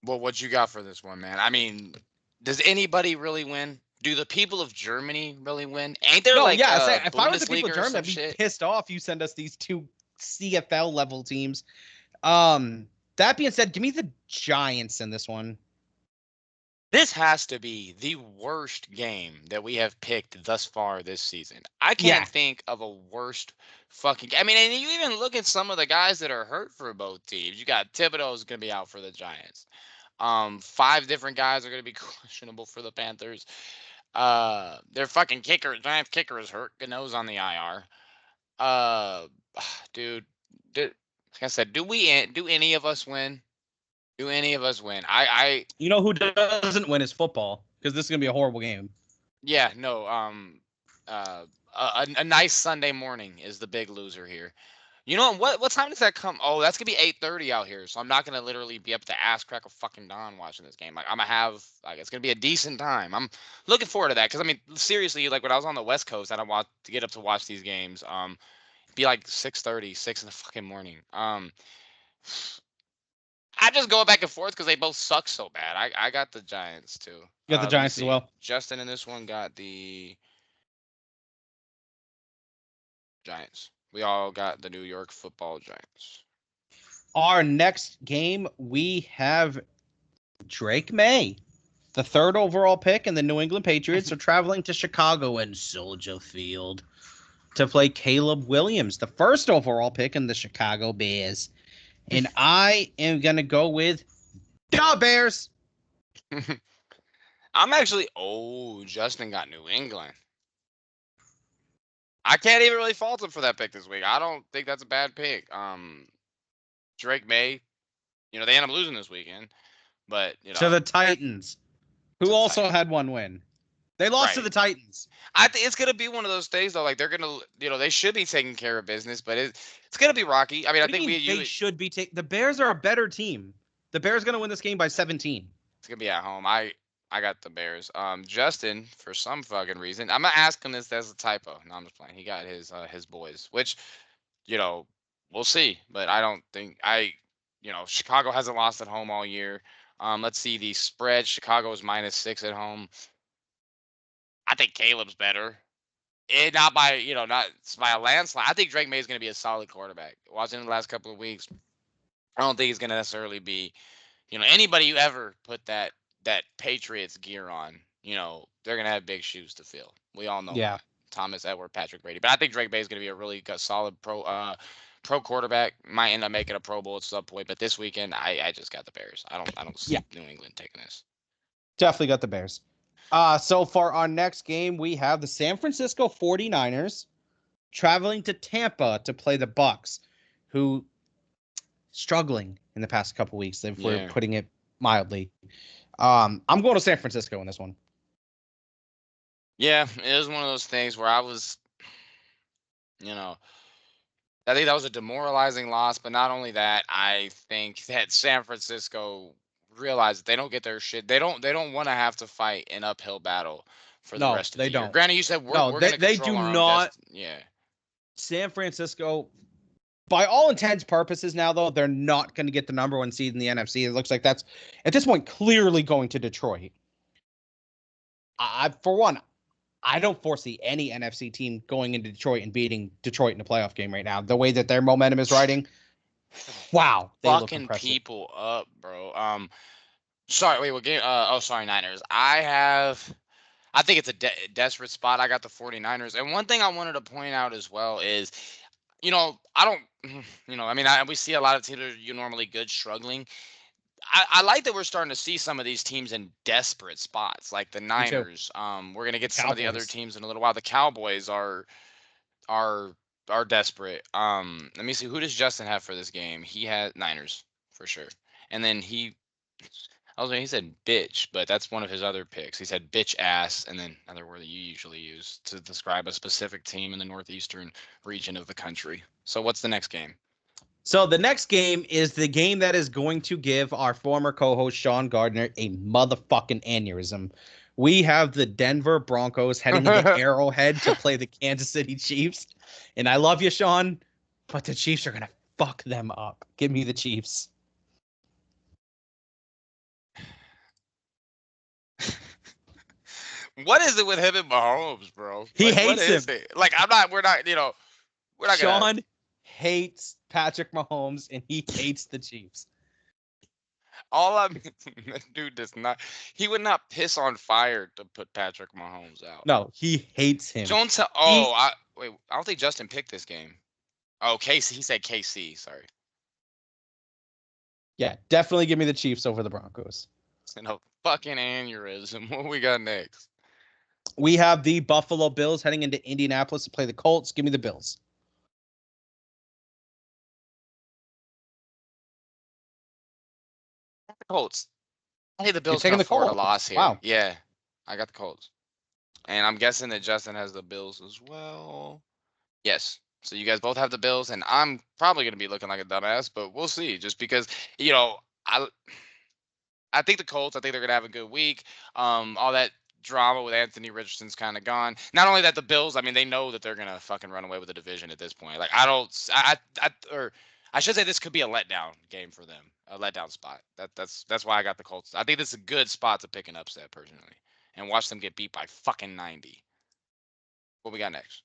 Speaker 1: Well, what you got for this one, man? I mean, does anybody really win? Do the people of Germany really win? Ain't there
Speaker 2: If I was the
Speaker 1: Bundesliga
Speaker 2: people of
Speaker 1: or
Speaker 2: Germany,
Speaker 1: some
Speaker 2: I'd be
Speaker 1: shit?
Speaker 2: pissed off. You send us these 2 CFL level teams. That being said, give me the Giants in this one.
Speaker 1: This has to be the worst game that we have picked thus far this season. I can't think of a worst fucking. I mean, and you even look at some of the guys that are hurt for both teams. You got Thibodeau's going to be out for the Giants. 5 different guys are going to be questionable for the Panthers. Their fucking Giants kicker is hurt. Gano's on the IR. Dude, like I said, do any of us win? Do any of us win?
Speaker 2: You know who doesn't win is football, because this is gonna be a horrible game.
Speaker 1: Yeah, no. A nice Sunday morning is the big loser here. You know what time does that come? Oh, that's gonna be 8:30 out here, so I'm not gonna literally be up to ass crack of fucking dawn watching this game. Like I'm gonna have like it's gonna be a decent time. I'm looking forward to that because I mean seriously, like when I was on the West Coast, I don't want to get up to watch these games. It'd be like 6:30, 6 in the fucking morning. I just go back and forth because they both suck so bad. I got the Giants too.
Speaker 2: You got the
Speaker 1: Let me
Speaker 2: Giants as
Speaker 1: see.
Speaker 2: well.
Speaker 1: Justin in this one got the Giants. We all got the New York Football Giants.
Speaker 2: Our next game, we have Drake May, the 3rd overall pick, and the New England Patriots are traveling to Chicago and Soldier Field to play Caleb Williams, the 1st overall pick in the Chicago Bears. And I am going to go with the Bears.
Speaker 1: I'm actually. Oh, Justin got New England. I can't even really fault him for that pick this week. I don't think that's a bad pick. Drake May, you know, they end up losing this weekend, but you know,
Speaker 2: to the Titans, who also
Speaker 1: Titans.
Speaker 2: had one win. They lost to
Speaker 1: Right.
Speaker 2: the Titans.
Speaker 1: I think it's gonna be one of those things though. Like they're gonna, you know, they should be taking care of business, but it's gonna be rocky. I mean,
Speaker 2: What
Speaker 1: I
Speaker 2: do you
Speaker 1: think
Speaker 2: mean
Speaker 1: you.
Speaker 2: they should be taking? The Bears are a better team. The Bears are going to win this game by 17.
Speaker 1: It's gonna be at home. I got the Bears. Justin, for some fucking reason, I'm gonna ask him this as a typo. No, I'm just playing. He got his boys, which, you know, we'll see. But I don't think you know, Chicago hasn't lost at home all year. Let's see the spread. Chicago is -6 at home. I think Caleb's better. Not by, you know, not by a landslide. I think Drake May is going to be a solid quarterback. Watching the last couple of weeks, I don't think he's going to necessarily be, you know, anybody you ever put that Patriots gear on, you know, they're going to have big shoes to fill. We all know
Speaker 2: Yeah.
Speaker 1: that. Thomas Edward, Patrick Brady. But I think Drake May is going to be a really good, solid pro quarterback. Might end up making a Pro Bowl at some point, but this weekend I just got the Bears. I don't see New England taking this.
Speaker 2: Definitely got the Bears. So for our next game, we have the San Francisco 49ers traveling to Tampa to play the Bucks, who struggling in the past couple weeks, if we're putting it mildly. I'm going to San Francisco in this one.
Speaker 1: Yeah, it was one of those things where I was, you know, I think that was a demoralizing loss, but not only that, I think that San Francisco realized that they don't get their shit. They don't want to have to fight an uphill battle for the rest of the year.
Speaker 2: Don't.
Speaker 1: Granted, you said we're going to
Speaker 2: they
Speaker 1: control
Speaker 2: do
Speaker 1: our
Speaker 2: not.
Speaker 1: own destiny. Yeah.
Speaker 2: San Francisco, by all intents purposes now, though, they're not going to get the number 1 seed in the NFC. It looks like that's, at this point, clearly going to Detroit. For one, I don't foresee any NFC team going into Detroit and beating Detroit in a playoff game right now. The way that their momentum is riding, wow, they look
Speaker 1: Fucking
Speaker 2: impressive.
Speaker 1: people up, bro. Sorry, wait, what game? Sorry, Niners. I think it's a desperate spot. I got the 49ers. And one thing I wanted to point out as well is, you know, I don't, you know, I mean, we see a lot of teams that are normally good struggling. I like that we're starting to see some of these teams in desperate spots, like the Niners. We're gonna get some of the other teams in a little while. The Cowboys are desperate. Let me see, who does Justin have for this game? He has Niners for sure, and then he said bitch, but that's one of his other picks. He said bitch ass, and then another word that you usually use to describe a specific team in the northeastern region of the country. So what's the next game?
Speaker 2: So the next game is the game that is going to give our former co-host Sean Gardner a motherfucking aneurysm. We have the Denver Broncos heading into Arrowhead to play the Kansas City Chiefs. And I love you, Sean, but the Chiefs are going to fuck them up. Give me the Chiefs.
Speaker 1: What is it with him and Mahomes, bro?
Speaker 2: He hates him.
Speaker 1: Like, we're not
Speaker 2: Sean
Speaker 1: gonna...
Speaker 2: hates Patrick Mahomes, and he hates the Chiefs.
Speaker 1: All I mean, dude does not. He would not piss on fire to put Patrick Mahomes out.
Speaker 2: No, he hates him.
Speaker 1: I don't think Justin picked this game. Oh, KC. He said KC. Sorry.
Speaker 2: Yeah, definitely give me the Chiefs over the Broncos.
Speaker 1: It's a fucking aneurysm. What we got next?
Speaker 2: We have the Buffalo Bills heading into Indianapolis to play the Colts. Give me the Bills.
Speaker 1: The Colts. I think the Bills can afford a loss here.
Speaker 2: Wow.
Speaker 1: Yeah, I got the Colts. And I'm guessing that Justin has the Bills as well. Yes. So you guys both have the Bills, and I'm probably going to be looking like a dumbass, but we'll see. Just because, you know, I I think the Colts, I think they're going to have a good week. All that drama with Anthony Richardson's kind of gone. Not only that, the Bills, I mean, they know that they're going to fucking run away with the division at this point. Like, I don't, or I should say this could be a letdown game for them, a letdown spot. That's why I got the Colts. I think this is a good spot to pick an upset personally, and watch them get beat by fucking 90. What we got next?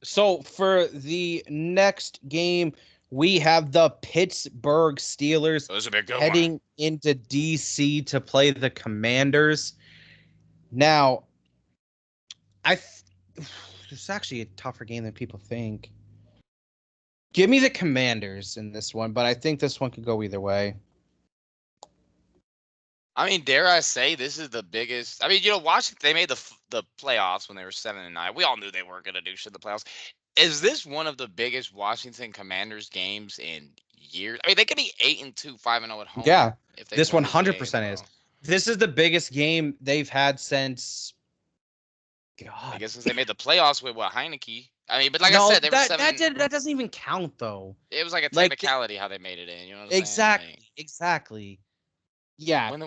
Speaker 2: So for the next game, we have the Pittsburgh Steelers
Speaker 1: This will be a good
Speaker 2: heading
Speaker 1: one.
Speaker 2: into DC to play the Commanders. Now, it's actually a tougher game than people think. Give me the Commanders in this one, but I think this one could go either way.
Speaker 1: I mean, dare I say this is the biggest? I mean, you know, Washington, they made the playoffs when they were 7-9. We all knew they weren't going to do shit in the playoffs. Is this one of the biggest Washington Commanders games in years? I mean, they could be 8-2, 5-0 at home.
Speaker 2: Yeah,
Speaker 1: if they
Speaker 2: this
Speaker 1: win
Speaker 2: 100%
Speaker 1: game,
Speaker 2: is. This is the biggest game they've had since. God,
Speaker 1: I guess since they made the playoffs with what, Heineke. I mean, but like
Speaker 2: no,
Speaker 1: I said, they were 7.
Speaker 2: that doesn't even count though.
Speaker 1: It was like a
Speaker 2: Like
Speaker 1: technicality how they made it in. You know what I'm
Speaker 2: exactly,
Speaker 1: saying?
Speaker 2: exactly. Yeah,
Speaker 1: Like,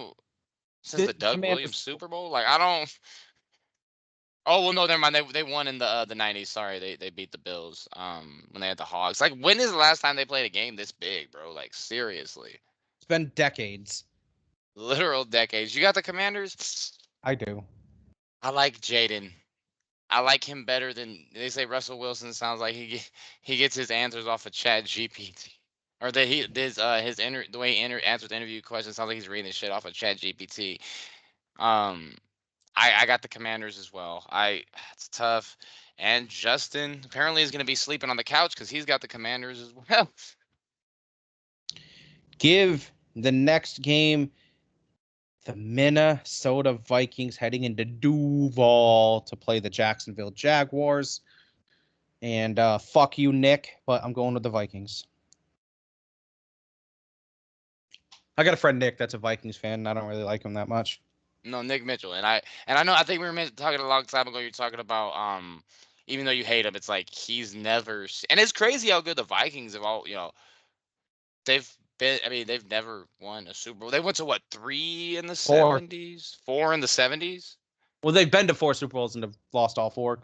Speaker 1: since the Doug
Speaker 2: Commanders.
Speaker 1: Williams Super Bowl, like I don't. Oh well, no, never mind. They won in the '90s. Sorry, they beat the Bills when they had the Hogs. Like, when is the last time they played a game this big, bro? Like, seriously,
Speaker 2: It's been decades.
Speaker 1: literal decades. You got the Commanders.
Speaker 2: I do.
Speaker 1: I like Jaden. I like him better than they say. Russell Wilson sounds like he gets his answers off of Chat GPT, or that the way he answers interview questions sounds like he's reading this shit off of Chat GPT. Um, I got the Commanders as well. It's tough. And Justin apparently is going to be sleeping on the couch because he's got the Commanders as well.
Speaker 2: Give the next game the Minnesota Vikings heading into Duval to play the Jacksonville Jaguars. And fuck you, Nick, but I'm going with the Vikings. I got a friend Nick that's a Vikings fan, and I don't really like him that much.
Speaker 1: No, Nick Mitchell, and I know I think we were talking a long time ago. You're talking about even though you hate him, it's like he's never. And it's crazy how good the Vikings have all. They've been. I mean, they've never won a Super Bowl. They went to what, 3 in the 70s, 4 in the 70s.
Speaker 2: Well, they've been to 4 Super Bowls and have lost all 4.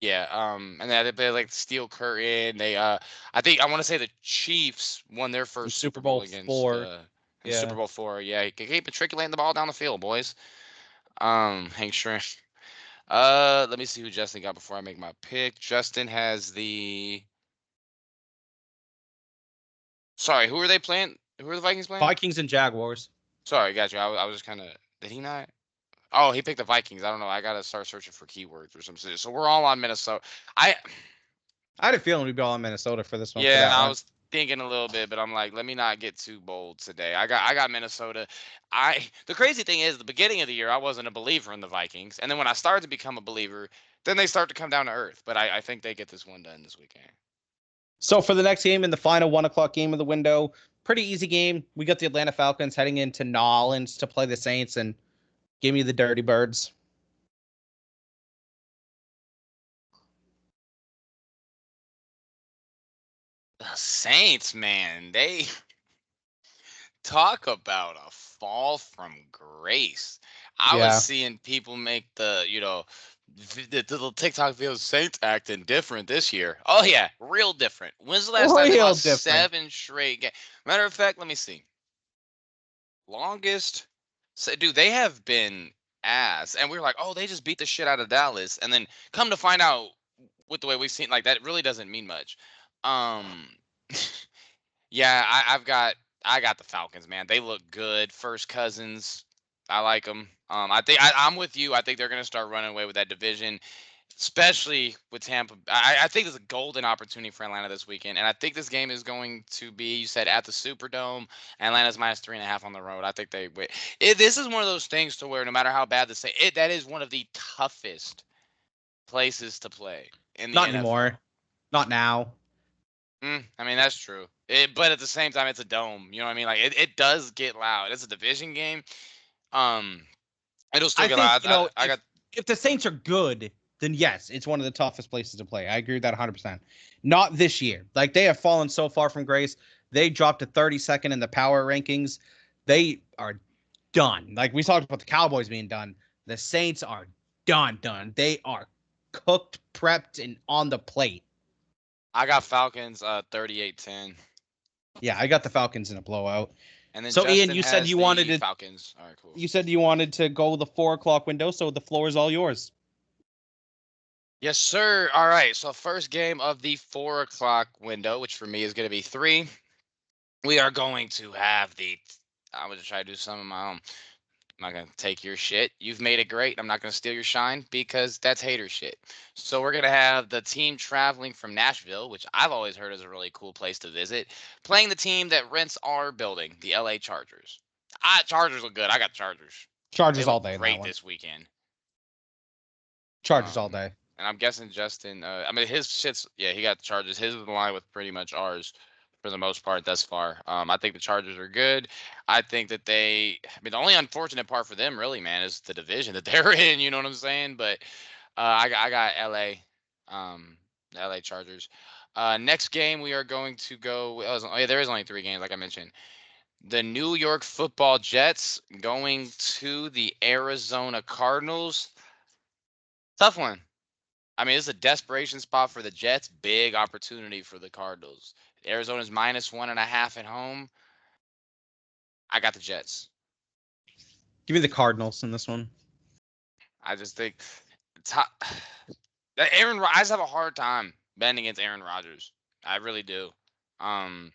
Speaker 1: Yeah, and they play like Steel Curtain. I want to say the Chiefs won their first Super Bowl against
Speaker 2: 4.
Speaker 1: In Super Bowl 4. Yeah, you can keep matriculating the ball down the field, boys. Hank Shrink. Let me see who Justin got before I make my pick. Justin has the. Sorry, who are they playing? Who are the Vikings playing?
Speaker 2: Vikings and Jaguars.
Speaker 1: Sorry, got you. I was just kind of. Did he not? Oh, he picked the Vikings. I don't know. I gotta start searching for keywords or something. So we're all on Minnesota. I
Speaker 2: had a feeling we'd be all in Minnesota for this one.
Speaker 1: Yeah, I was thinking a little bit, but I'm like, let me not get too bold today. I got Minnesota. The crazy thing is, the beginning of the year, I wasn't a believer in the Vikings, and then when I started to become a believer, then they start to come down to earth. But I think they get this one done this weekend.
Speaker 2: So for the next game, in the final 1:00 game of the window, pretty easy game. We got the Atlanta Falcons heading into New Orleans to play the Saints, and give me the Dirty Birds.
Speaker 1: The Saints, man, they talk about a fall from grace. I was seeing people make the little TikTok videos, Saints acting different this year. Oh yeah, real different. When's the last time they lost 7 straight games? Matter of fact, let me see. Longest. So, dude, they have been ass, and we were like, oh, they just beat the shit out of Dallas, and then come to find out, with the way we've seen, like that really doesn't mean much. Yeah, I got the Falcons, man. They look good. First Cousins, I like them. I'm with you. I think they're gonna start running away with that division, especially with Tampa. I think there's a golden opportunity for Atlanta this weekend, and I think this game is going to be, you said, at the Superdome. Atlanta's -3.5 on the road. I think they win. This is one of those things to where no matter how bad that is one of the toughest places to play in the
Speaker 2: Not
Speaker 1: NFL.
Speaker 2: anymore. Not now.
Speaker 1: I mean, that's true. But at the same time, it's a dome. You know what I mean? Like it does get loud. It's a division game. It'll still get loud.
Speaker 2: If the Saints are good, then yes, it's one of the toughest places to play. I agree with that 100%. Not this year. Like, they have fallen so far from grace. They dropped to 32nd in the power rankings. They are done. Like, we talked about the Cowboys being done. The Saints are done. They are cooked, prepped, and on the plate.
Speaker 1: I got Falcons 38-10.
Speaker 2: Yeah, I got the Falcons in a blowout.
Speaker 1: And then
Speaker 2: So,
Speaker 1: Justin
Speaker 2: Ian, you said
Speaker 1: has
Speaker 2: you
Speaker 1: the
Speaker 2: wanted to.
Speaker 1: Falcons. All right, cool.
Speaker 2: You said you wanted to go the 4 o'clock window, so the floor is all yours.
Speaker 1: Yes, sir. All right. So first game of the 4 o'clock window, which for me is going to be 3. We are going to have the. I'm going to try to do some of my own. I'm not going to take your shit. You've made it great. I'm not going to steal your shine because that's hater shit. So we're going to have the team traveling from Nashville, which I've always heard is a really cool place to visit, playing the team that rents our building, the LA Chargers. Chargers look good. I got Chargers. They
Speaker 2: Chargers all
Speaker 1: look
Speaker 2: day.
Speaker 1: great this weekend.
Speaker 2: Chargers all day.
Speaker 1: And I'm guessing Justin, I mean, his shit's, yeah, he got the Chargers. His is in line with pretty much ours for the most part thus far. I think the Chargers are good. I think that I mean, the only unfortunate part for them, really, man, is the division that they're in. You know what I'm saying? But I got LA, the LA Chargers. Next game, we are going to go. Oh, yeah, there is only 3 games, like I mentioned. The New York Football Jets going to the Arizona Cardinals. Tough one. I mean, it's a desperation spot for the Jets. Big opportunity for the Cardinals. Arizona's -1.5 at home. I got the Jets.
Speaker 2: Give me the Cardinals in this one.
Speaker 1: I just think I just have a hard time betting against Aaron Rodgers. I really do. And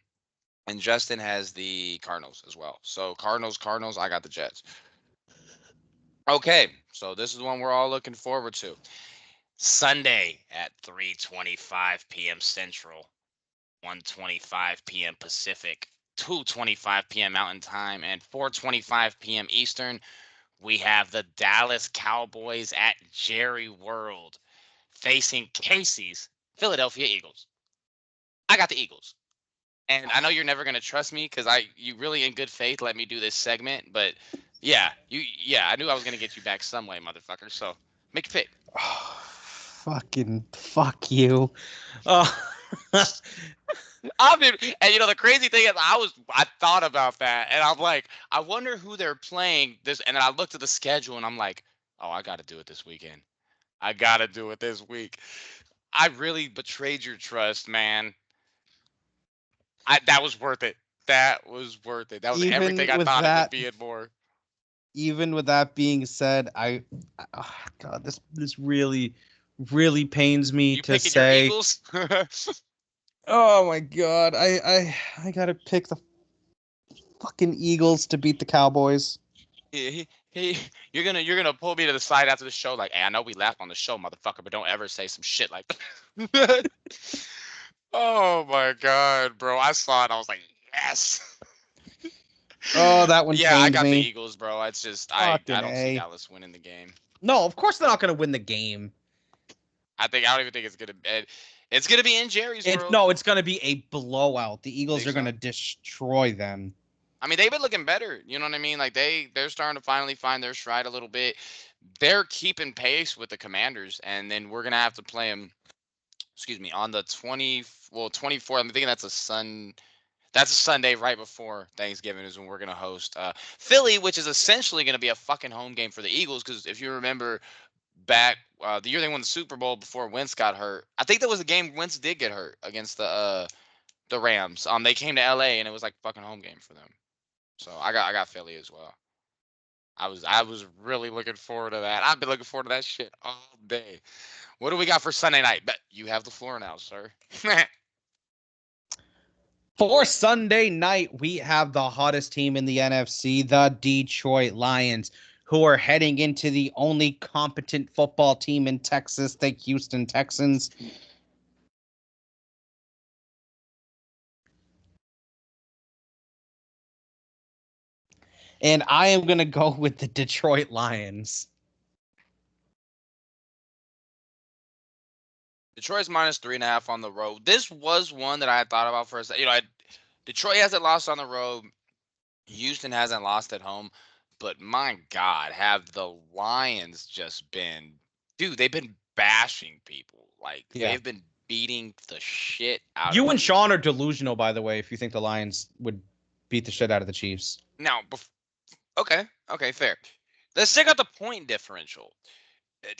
Speaker 1: Justin has the Cardinals as well. So Cardinals. I got the Jets. Okay, so this is the one we're all looking forward to. Sunday at 3:25 p.m. Central, 1:25 p.m. Pacific, 2:25 p.m. Mountain Time, and 4:25 p.m. Eastern. We have the Dallas Cowboys at Jerry World facing Casey's Philadelphia Eagles. I got the Eagles. And I know you're never gonna trust me because you really in good faith let me do this segment, but yeah, I knew I was gonna get you back some way, motherfucker. So make a pick.
Speaker 2: Fucking fuck you.
Speaker 1: And you know the crazy thing is I thought about that and I'm like, I wonder who they're playing this, and then I looked at the schedule and I'm like, oh, I gotta do it this weekend. I gotta do it this week. I really betrayed your trust, man. That was worth it. That was worth it. That was everything I thought it would be and more.
Speaker 2: Even with that being said, oh God, this really pains me to say.
Speaker 1: Your Eagles?
Speaker 2: Oh my God, I gotta pick the fucking Eagles to beat the Cowboys.
Speaker 1: Hey, you're gonna pull me to the side after the show, like, hey, I know we laughed on the show, motherfucker, but don't ever say some shit like that. Oh my God, bro! I saw it. I was like, yes.
Speaker 2: Oh, that one.
Speaker 1: Yeah, I got
Speaker 2: me.
Speaker 1: the Eagles, bro. It's just I don't see Dallas winning the game.
Speaker 2: No, of course they're not gonna win the game.
Speaker 1: I don't even think it's gonna. It's gonna be in Jerry's World.
Speaker 2: No, it's gonna be a blowout. The Eagles are gonna destroy them.
Speaker 1: I mean, they've been looking better. You know what I mean? Like they're starting to finally find their stride a little bit. They're keeping pace with the Commanders, and then we're gonna have to play them. Excuse me, on the 24th. I'm thinking that's a Sunday right before Thanksgiving is when we're gonna host Philly, which is essentially gonna be a fucking home game for the Eagles. Because if you remember back the year they won the Super Bowl before Wentz got hurt, I think that was a game Wentz did get hurt against the Rams. They came to LA and it was like fucking home game for them. So I got Philly as well. I was really looking forward to that. I've been looking forward to that shit all day. What do we got for Sunday night? Bet you have the floor now, sir.
Speaker 2: For Sunday night, we have the hottest team in the NFC, the Detroit Lions, who are heading into the only competent football team in Texas, the Houston Texans. And I am going to go with the Detroit Lions.
Speaker 1: Detroit's -3.5 on the road. This was one that I had thought about for a second. Detroit hasn't lost on the road. Houston hasn't lost at home. But my God, have the Lions just been, dude, they've been bashing people. Like
Speaker 2: Yeah.
Speaker 1: they've been beating the shit out
Speaker 2: You
Speaker 1: of
Speaker 2: and
Speaker 1: people.
Speaker 2: Sean are delusional, by the way, if you think the Lions would beat the shit out of the Chiefs.
Speaker 1: Now, okay, fair. Let's check out the point differential.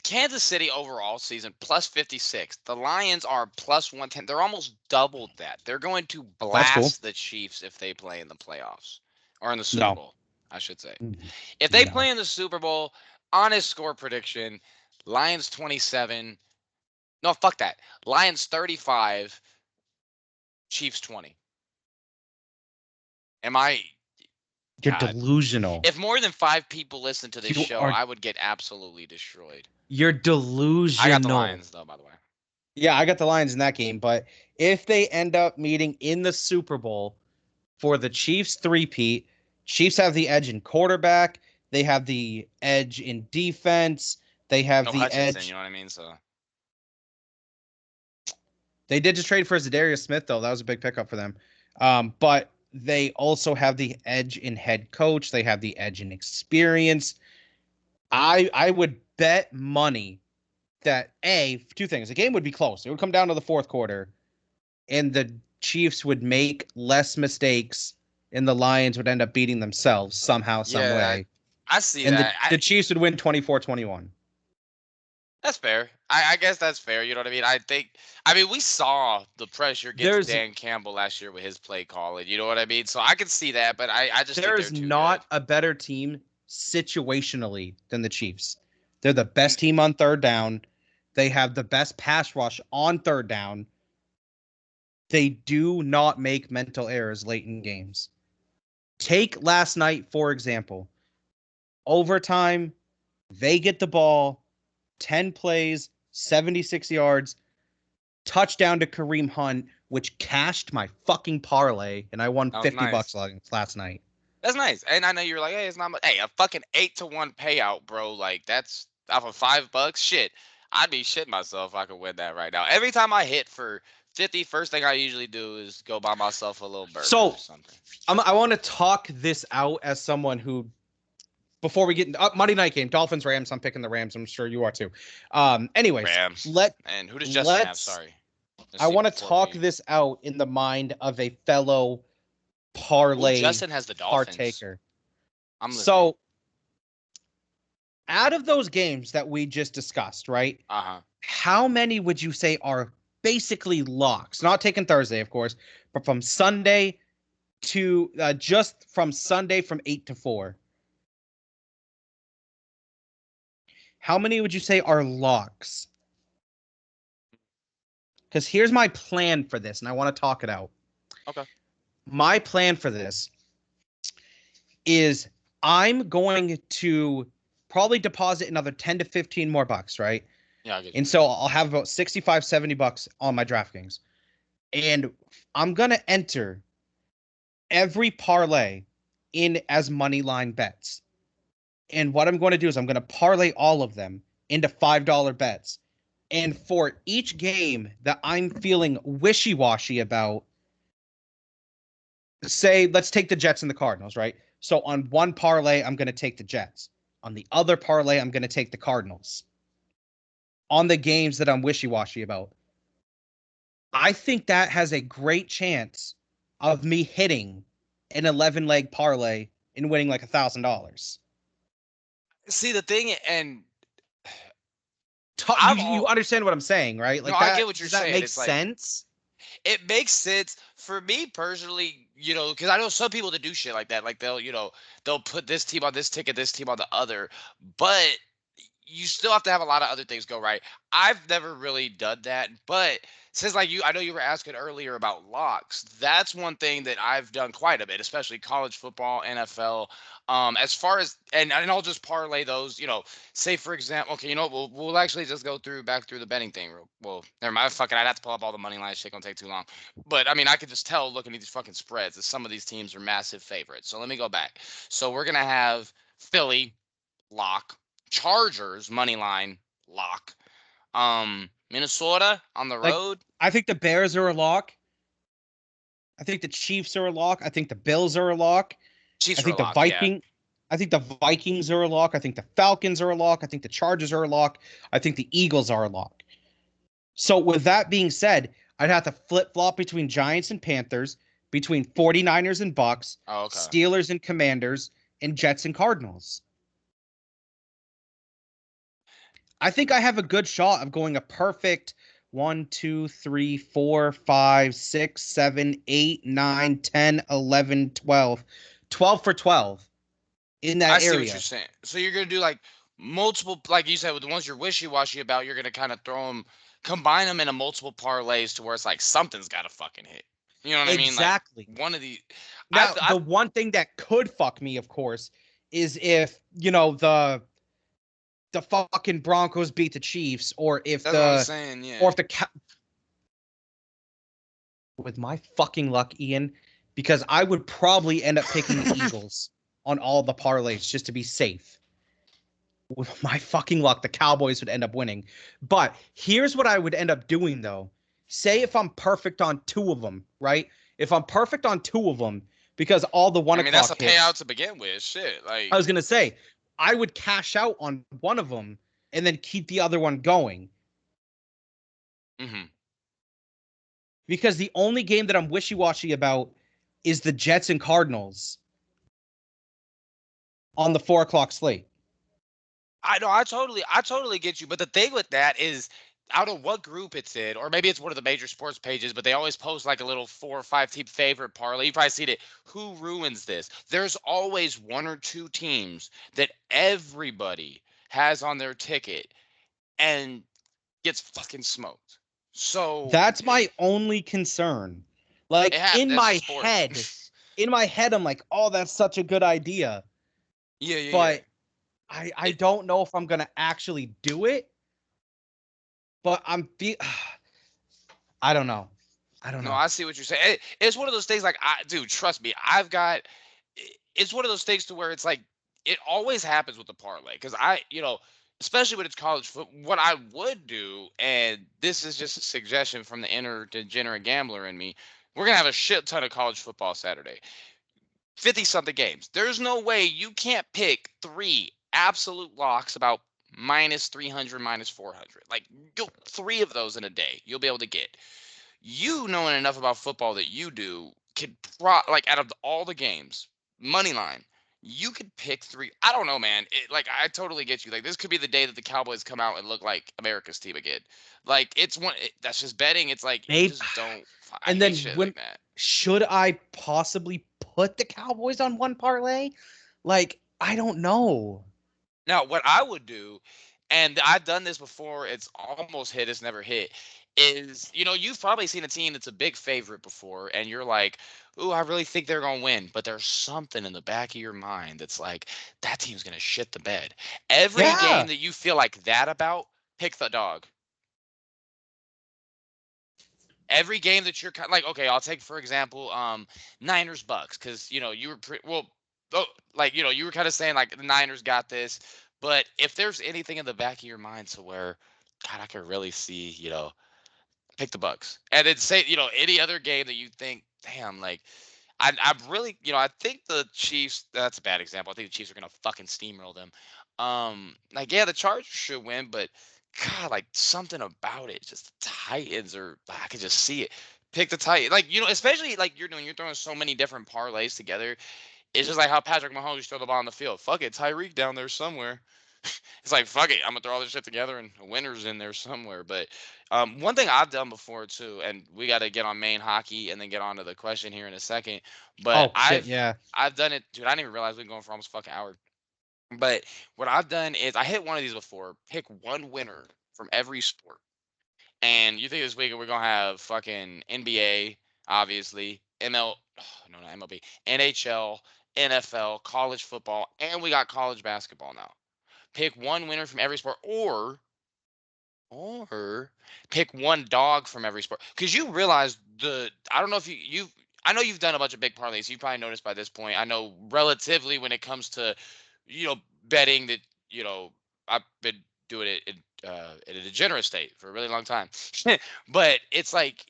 Speaker 1: Kansas City overall season plus 56. The Lions are plus 110. They're almost doubled that. They're going to
Speaker 2: That's cool.
Speaker 1: blast the Chiefs if they play in the playoffs or in the Super
Speaker 2: No.
Speaker 1: Bowl, I should say.
Speaker 2: Mm,
Speaker 1: If they
Speaker 2: No.
Speaker 1: play in the Super Bowl, honest score prediction, Lions 27. No, fuck that. Lions 35, Chiefs 20. Am I
Speaker 2: You're
Speaker 1: God.
Speaker 2: delusional.
Speaker 1: If more than 5 people listen to this
Speaker 2: You
Speaker 1: show,
Speaker 2: are-
Speaker 1: I would get absolutely destroyed.
Speaker 2: You're delusional.
Speaker 1: I got the Lions though, by the way.
Speaker 2: Yeah, I got the Lions in that game, but if they end up meeting in the Super Bowl for the Chiefs three-peat, Chiefs have the edge in quarterback, they have the edge in defense, they have
Speaker 1: No
Speaker 2: the
Speaker 1: Hutchinson,
Speaker 2: edge.
Speaker 1: you know what I mean? So
Speaker 2: They did just trade for Zadarius Smith, though. That was a big pickup for them. But they also have the edge in head coach. They have the edge in experience. I would bet money that two things. The game would be close. It would come down to the fourth quarter, and the Chiefs would make less mistakes, and the Lions would end up beating themselves somehow, some way.
Speaker 1: I see
Speaker 2: And
Speaker 1: that.
Speaker 2: the Chiefs would win 24-21.
Speaker 1: That's fair. I guess that's fair. You know what I mean? We saw the pressure get
Speaker 2: There's-
Speaker 1: to Dan Campbell last year with his play calling. You know what I mean? So I can see that, but I just
Speaker 2: There
Speaker 1: think
Speaker 2: is
Speaker 1: they're too
Speaker 2: not
Speaker 1: good.
Speaker 2: a better team situationally than the Chiefs. They're the best team on third down. They have the best pass rush on third down. They do not make mental errors late in games. Take last night, for example. Overtime, they get the ball, 10 plays, 76 yards, touchdown to Kareem Hunt, which cashed my fucking parlay, and I won
Speaker 1: That was
Speaker 2: $50
Speaker 1: nice.
Speaker 2: last night.
Speaker 1: That's nice. And I know you're like, hey, it's not much. Hey, a fucking 8-1 payout, bro. Like that's off of $5. Shit. I'd be shitting myself if I could win that right now. Every time I hit for 50, first thing I usually do is go buy myself a little burger
Speaker 2: So,
Speaker 1: or something.
Speaker 2: I want to talk this out as someone who, before we get into Monday night game, Dolphins Rams. I'm picking the Rams. I'm sure you are too. Anyways,
Speaker 1: Rams. And who does Justin have? Sorry.
Speaker 2: I want to talk this out in the mind of a fellow parlay
Speaker 1: Justin has the Dolphins.
Speaker 2: partaker.
Speaker 1: I'm listening.
Speaker 2: So, out of those games that we just discussed, right? How many would you say are basically locks? Not taking Thursday, of course, but from Sunday to just from Sunday from 8 to 4. How many would you say are locks? Because here's my plan for this, and I want to talk it out.
Speaker 1: Okay.
Speaker 2: My plan for this is I'm going to probably deposit another 10 to 15 more bucks, right?
Speaker 1: Yeah, I get you.
Speaker 2: And so I'll have about 65, 70 bucks on my DraftKings. And I'm going to enter every parlay in as money line bets. And what I'm going to do is I'm going to parlay all of them into $5 bets. And for each game that I'm feeling wishy-washy about, say, let's take the Jets and the Cardinals, right? So on one parlay, I'm going to take the Jets. On the other parlay, I'm going to take the Cardinals. On the games that I'm wishy-washy about. I think that has a great chance of me hitting an 11-leg parlay and winning like $1,000.
Speaker 1: See the thing, and
Speaker 2: You understand what I'm saying, right? Like
Speaker 1: no,
Speaker 2: that,
Speaker 1: I get what you're
Speaker 2: does that
Speaker 1: saying.
Speaker 2: make
Speaker 1: It's like-
Speaker 2: sense?
Speaker 1: it makes sense for me personally, because I know some people that do shit like that. Like they'll put this team on this ticket, this team on the other, but you still have to have a lot of other things go right. I've never really done that, but since I know you were asking earlier about locks. That's one thing that I've done quite a bit, especially college football, NFL. As far as and I'll just parlay those. Say for example, okay, we'll actually just go back through the betting thing. Well, never mind. Fuck it, I'd have to pull up all the money lines. Shit gonna take too long. But I mean, I could just tell looking at these fucking spreads that some of these teams are massive favorites. So let me go back. So we're gonna have Philly lock. Chargers money line lock. Minnesota on the road.
Speaker 2: I think the Bears are a lock. I think the Chiefs are a lock. I think the Bills are a lock.
Speaker 1: Chiefs
Speaker 2: I think
Speaker 1: are a
Speaker 2: the
Speaker 1: lock, yeah.
Speaker 2: I think the Vikings are a lock. I think the Falcons are a lock. I think the Chargers are a lock. I think the Eagles are a lock. So with that being said, I'd have to flip-flop between Giants and Panthers, between 49ers and Bucks,
Speaker 1: Oh, okay.
Speaker 2: Steelers and Commanders, and Jets and Cardinals. I think I have a good shot of going a perfect 1, 2, 3, 4, 5, 6, 7, 8, 9, 10, 11, 12. 12 for 12 in
Speaker 1: I
Speaker 2: that
Speaker 1: see what you're
Speaker 2: area.
Speaker 1: saying. So you're gonna do like multiple, like you said, with the ones you're wishy-washy about, you're gonna kind of throw them, combine them into multiple parlays to where it's like something's got to fucking hit. You know what I mean? Like
Speaker 2: Exactly.
Speaker 1: one of the,
Speaker 2: Now,
Speaker 1: I
Speaker 2: the one thing that could fuck me, of course, is if, the fucking Broncos beat the Chiefs, or if
Speaker 1: that's what I'm
Speaker 2: the
Speaker 1: saying.
Speaker 2: or
Speaker 1: Yeah.
Speaker 2: if the with my fucking luck, Ian, because I would probably end up picking the Eagles on all the parlays just to be safe. With my fucking luck, the Cowboys would end up winning. But here's what I would end up doing though. Say if I'm perfect on two of them, right? If I'm perfect on two of them, because all the one
Speaker 1: I mean, that's a
Speaker 2: o'clock
Speaker 1: payout
Speaker 2: hits,
Speaker 1: to begin with. Shit.
Speaker 2: I
Speaker 1: Like,
Speaker 2: was gonna say I would cash out on one of them and then keep the other one going.
Speaker 1: hmm
Speaker 2: Because the only game that I'm wishy-washy about is the Jets and Cardinals on the 4 o'clock slate.
Speaker 1: I know, I totally get you. But the thing with that is, out of what group it's in, or maybe it's one of the major sports pages, but they always post like a little 4 or 5 team favorite parlay. You probably seen it. Who ruins this? There's always one or two teams that everybody has on their ticket and gets fucking smoked. So
Speaker 2: That's my only concern.
Speaker 1: it
Speaker 2: Like
Speaker 1: happened. That's sport.
Speaker 2: in my head, I'm like, oh, that's such a good idea.
Speaker 1: Yeah, yeah, yeah.
Speaker 2: But I don't know if I'm gonna actually do it. But I don't know. I don't
Speaker 1: No,
Speaker 2: know.
Speaker 1: I see what you're saying. It's one of those things like dude, trust me, it's one of those things to where it's like it always happens with the parlay because especially when it's college foot. What I would do, and this is just a suggestion from the inner degenerate gambler in me, we're gonna have a shit ton of college football Saturday, 50 something games. There's no way you can't pick three absolute locks about minus 300, minus 400. Like go three of those in a day, you'll be able to get. You knowing enough about football that you do could like out of all the games, money line, you could pick three. I don't know, man. Like I totally get you. Like this could be the day that the Cowboys come out and look like America's team again. Like that's just betting. It's like you
Speaker 2: Maybe.
Speaker 1: just don't. I
Speaker 2: And
Speaker 1: hate
Speaker 2: then
Speaker 1: shit
Speaker 2: when
Speaker 1: like that.
Speaker 2: should I possibly put the Cowboys on one parlay? Like, I don't know.
Speaker 1: Now, what I would do, and I've done this before, it's almost hit, it's never hit, is you've probably seen a team that's a big favorite before, and you're like, ooh, I really think they're gonna win. But there's something in the back of your mind that's like, that team's gonna shit the bed. Every game
Speaker 2: Yeah.
Speaker 1: that you feel like that about, pick the dog. Every game that you're like, okay, I'll take for example, Niners Bucks, because you were well, oh, like you were kind of saying like the Niners got this, but if there's anything in the back of your mind to where, God, I could really see, pick the Bucks, and then say, any other game that you think, damn, like I'm really, I think the Chiefs. That's a bad example. I think the Chiefs are gonna fucking steamroll them. Like yeah, the Chargers should win, but God, like something about it, just the Titans, or I could just see it. Pick the Titans, like especially like you're throwing so many different parlays together. It's just like how Patrick Mahomes just throw the ball on the field. Fuck it, Tyreek down there somewhere. It's like fuck it, I'm gonna throw all this shit together and a winner's in there somewhere. But one thing I've done before too, and we got to get on main hockey and then get on to the question here in a second. But
Speaker 2: Oh shit, yeah.
Speaker 1: I've done it, dude. I didn't even realize we've been going for almost a fucking hour. But what I've done is I hit one of these before. Pick one winner from every sport, and you think this week we're gonna have fucking NBA, obviously, ML, no, not MLB, NHL, NFL, college football, and we got college basketball now. Pick one winner from every sport, or pick one dog from every sport. Because you realize I don't know if I know you've done a bunch of big parlays. You probably noticed by this point. I know relatively when it comes to, betting that, I've been doing it in a degenerate state for a really long time. But it's like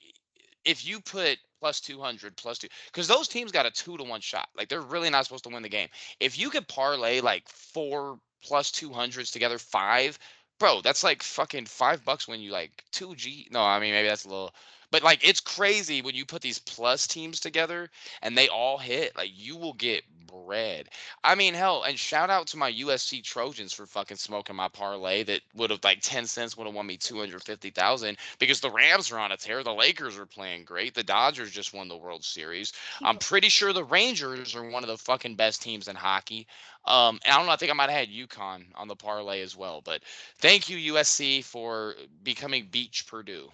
Speaker 1: if you put plus 200, plus two, because those teams got a 2-1 shot. Like they're really not supposed to win the game. If you could parlay like 4 plus 200s together, five, bro, that's like fucking $5 when you like 2G. No, I mean maybe that's a little, but like it's crazy when you put these plus teams together and they all hit. Like you will get bread. I mean, hell, and shout out to my USC Trojans for fucking smoking my parlay that would have like 10 cents would have won me 250,000 because the Rams are on a tear. The Lakers are playing great. The Dodgers just won the World Series. I'm pretty sure the Rangers are one of the fucking best teams in hockey. And I don't know, I think I might have had UConn on the parlay as well. But thank you, USC, for becoming Beach Purdue.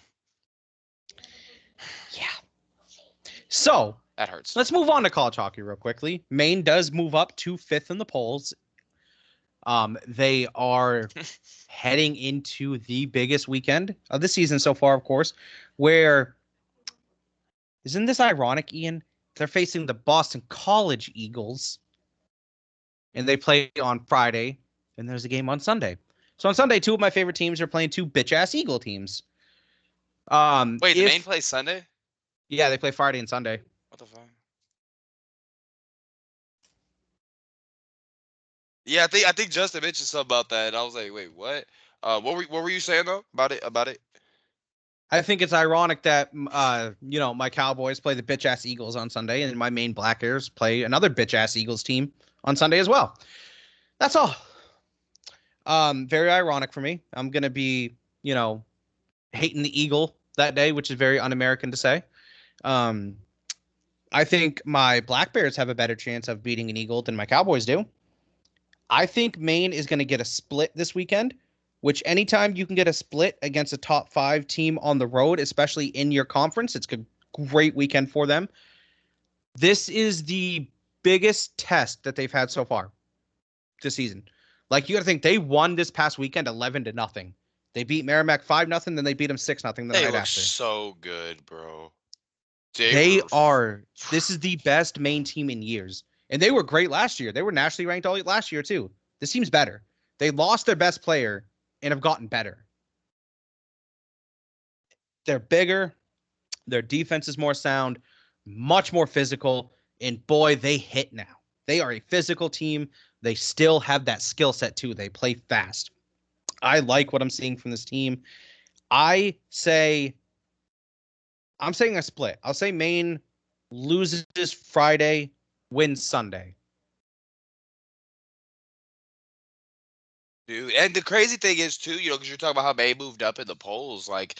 Speaker 2: Yeah. So
Speaker 1: that hurts.
Speaker 2: Let's move on to college hockey real quickly. Maine does move up to 5th in the polls. They are heading into the biggest weekend of the season so far, of course, where isn't this ironic, Ian? They're facing the Boston College Eagles, and they play on Friday, and there's a game on Sunday. So on Sunday, 2 of my favorite teams are playing 2 bitch-ass Eagle teams.
Speaker 1: Wait, the Maine plays Sunday?
Speaker 2: Yeah, they play Friday and Sunday.
Speaker 1: What the fuck? Yeah, I think Justin mentioned something about that, and I was like, wait, what? What were you saying though about it?
Speaker 2: I think it's ironic that my Cowboys play the bitch ass Eagles on Sunday, and my Maine Black Bears play another bitch ass Eagles team on Sunday as well. That's all. Very ironic for me. I'm gonna be, hating the Eagle that day, which is very un-American to say. I think my Black Bears have a better chance of beating an Eagle than my Cowboys do. I think Maine is going to get a split this weekend, which anytime you can get a split against a top 5 team on the road, especially in your conference, it's a great weekend for them. This is the biggest test that they've had so far this season. Like, you got to think they won this past weekend 11-0. They beat Merrimack 5-0, then they beat them 6-0 the night after.
Speaker 1: So good, bro.
Speaker 2: This is the best Maine team in years. And they were great last year. They were nationally ranked all last year, too. This team's better. They lost their best player and have gotten better. They're bigger. Their defense is more sound, much more physical. And boy, they hit now. They are a physical team. They still have that skill set, too. They play fast. I like what I'm seeing from this team. I'm saying a split. I'll say Maine loses Friday, wins Sunday.
Speaker 1: Dude, and the crazy thing is too, because you're talking about how Maine moved up in the polls, like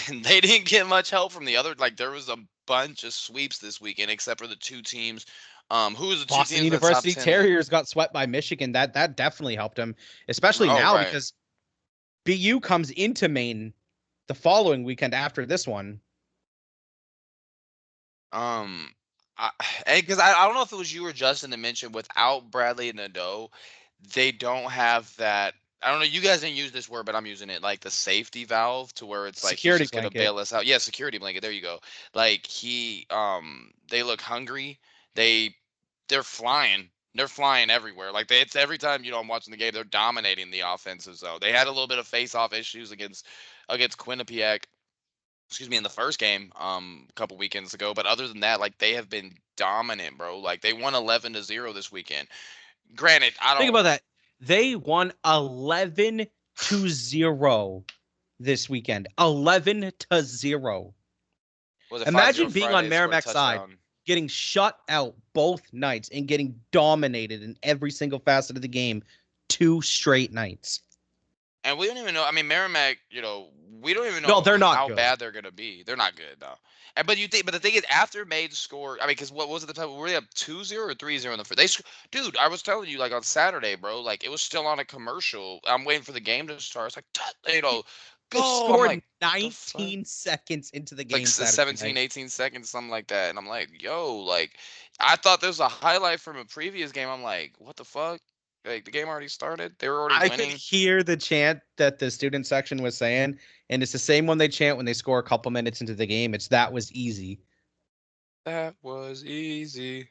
Speaker 1: they didn't get much help from the other. Like there was a bunch of sweeps this weekend, except for the 2 teams. Who was the 2
Speaker 2: Boston
Speaker 1: teams?
Speaker 2: University Terriers got swept by Michigan. That definitely helped them, especially now because BU comes into Maine the following weekend after this one.
Speaker 1: Because I don't know if it was you or Justin that mentioned without Bradley Nadeau, they don't have that. I don't know. You guys didn't use this word, but I'm using it, like the safety valve, to where it's like he's just gonna bail us out. Yeah, security blanket. There you go. Like they look hungry. They're flying. They're flying everywhere. Like it's every time I'm watching the game, they're dominating the offensive zone. They had a little bit of face-off issues against Quinnipiac. Excuse me, in the first game, a couple weekends ago. But other than that, like they have been dominant, bro. Like they won 11-0 this weekend. Granted, I don't
Speaker 2: think about that. They won 11-0 this weekend. 11-0. Imagine being on Merrimack's side, getting shut out both nights and getting dominated in every single facet of the game 2 straight nights.
Speaker 1: And we don't even know. I mean, Merrimack, we don't even know
Speaker 2: they're not
Speaker 1: how
Speaker 2: good.
Speaker 1: bad they're going to be. They're not good, though. But the thing is, after Maine scored, I mean, because what was it the time? Were they up 2-0 or 3-0 in the first? Dude, I was telling you, like on Saturday, bro, like it was still on a commercial. I'm waiting for the game to start. It's like, go.
Speaker 2: Scored like, 19 seconds into the game.
Speaker 1: Like 17, 18 seconds, something like that. And I'm like, yo, like, I thought there was a highlight from a previous game. I'm like, what the fuck? Like the game already started. They were already winning.
Speaker 2: I could hear the chant that the student section was saying, and it's the same one they chant when they score a couple minutes into the game. It's "That was easy."
Speaker 1: That was easy.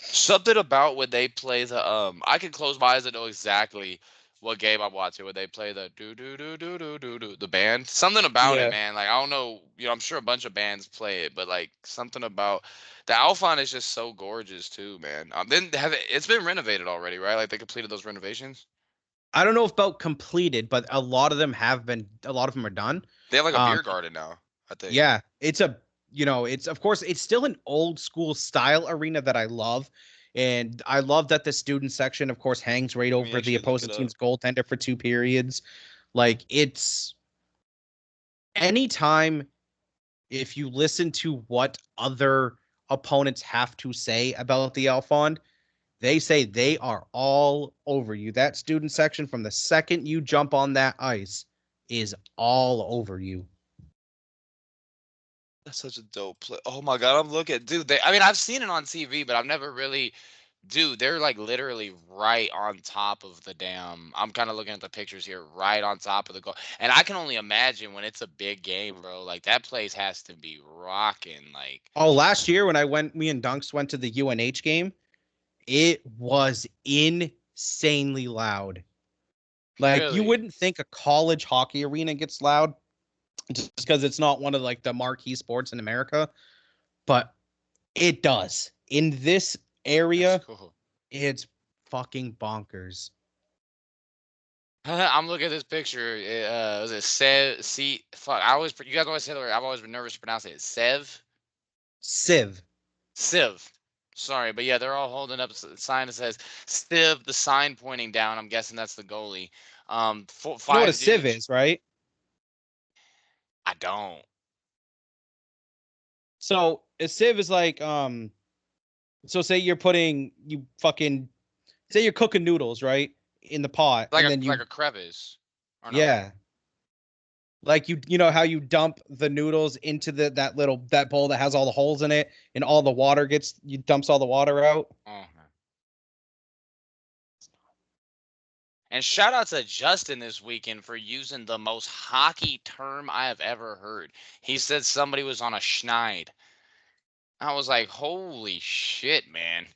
Speaker 1: Something about when they play the I can close my eyes and know exactly what game I'm watching when they play the do do do do do do do the band. Something about it,
Speaker 2: Yeah.
Speaker 1: man. Like I don't know, I'm sure a bunch of bands play it, but like something about the Alphon is just so gorgeous too, man. Then it's been renovated already, right? Like they completed those renovations.
Speaker 2: I don't know if about completed, but a lot of them have been. A lot of them are done.
Speaker 1: They have like a
Speaker 2: Um,
Speaker 1: beer garden now, I think.
Speaker 2: yeah, it's a it's of course it's still an old school style arena that I love. And I love that the student section, of course, hangs right
Speaker 1: Let me
Speaker 2: over the
Speaker 1: actually look
Speaker 2: opposing
Speaker 1: it up.
Speaker 2: team's goaltender for 2 periods. Like it's anytime if you listen to what other opponents have to say about the Alphond, they say they are all over you. That student section, from the second you jump on that ice, is all over you.
Speaker 1: That's such a dope play. Oh my god, I'm looking, dude. I mean, I've seen it on TV, but I've never really, dude. They're like literally right on top of the dam. I'm kind of looking at the pictures here, right on top of the goal, and I can only imagine when it's a big game, bro. Like that place has to be rocking. Like,
Speaker 2: Oh, last year when me and Dunks went to the UNH game, it was insanely loud. Like you
Speaker 1: really,
Speaker 2: wouldn't think a college hockey arena gets loud just because it's not one of like the marquee sports in America, but it does. In this
Speaker 1: that's
Speaker 2: area,
Speaker 1: cool.
Speaker 2: it's fucking bonkers.
Speaker 1: I'm looking at this picture. Was it Sev? See, fuck. You guys always say the word. I've always been nervous to pronounce it. Sev.
Speaker 2: Civ.
Speaker 1: Civ. Sorry, but yeah, they're all holding up a sign that says Civ, the sign pointing down. I'm guessing that's the goalie.
Speaker 2: You know what a
Speaker 1: Five
Speaker 2: civ
Speaker 1: dudes.
Speaker 2: is, right?
Speaker 1: I don't.
Speaker 2: So a civ is like so say you're cooking noodles, right? In the pot,
Speaker 1: Like
Speaker 2: and
Speaker 1: a
Speaker 2: then
Speaker 1: like a crevice, or no?
Speaker 2: yeah. Like you know how you dump the noodles into that bowl that has all the holes in it, and all the water dumps all the water out.
Speaker 1: Oh. And shout out to Justin this weekend for using the most hockey term I have ever heard. He said somebody was on a schneid. I was like, holy shit, man.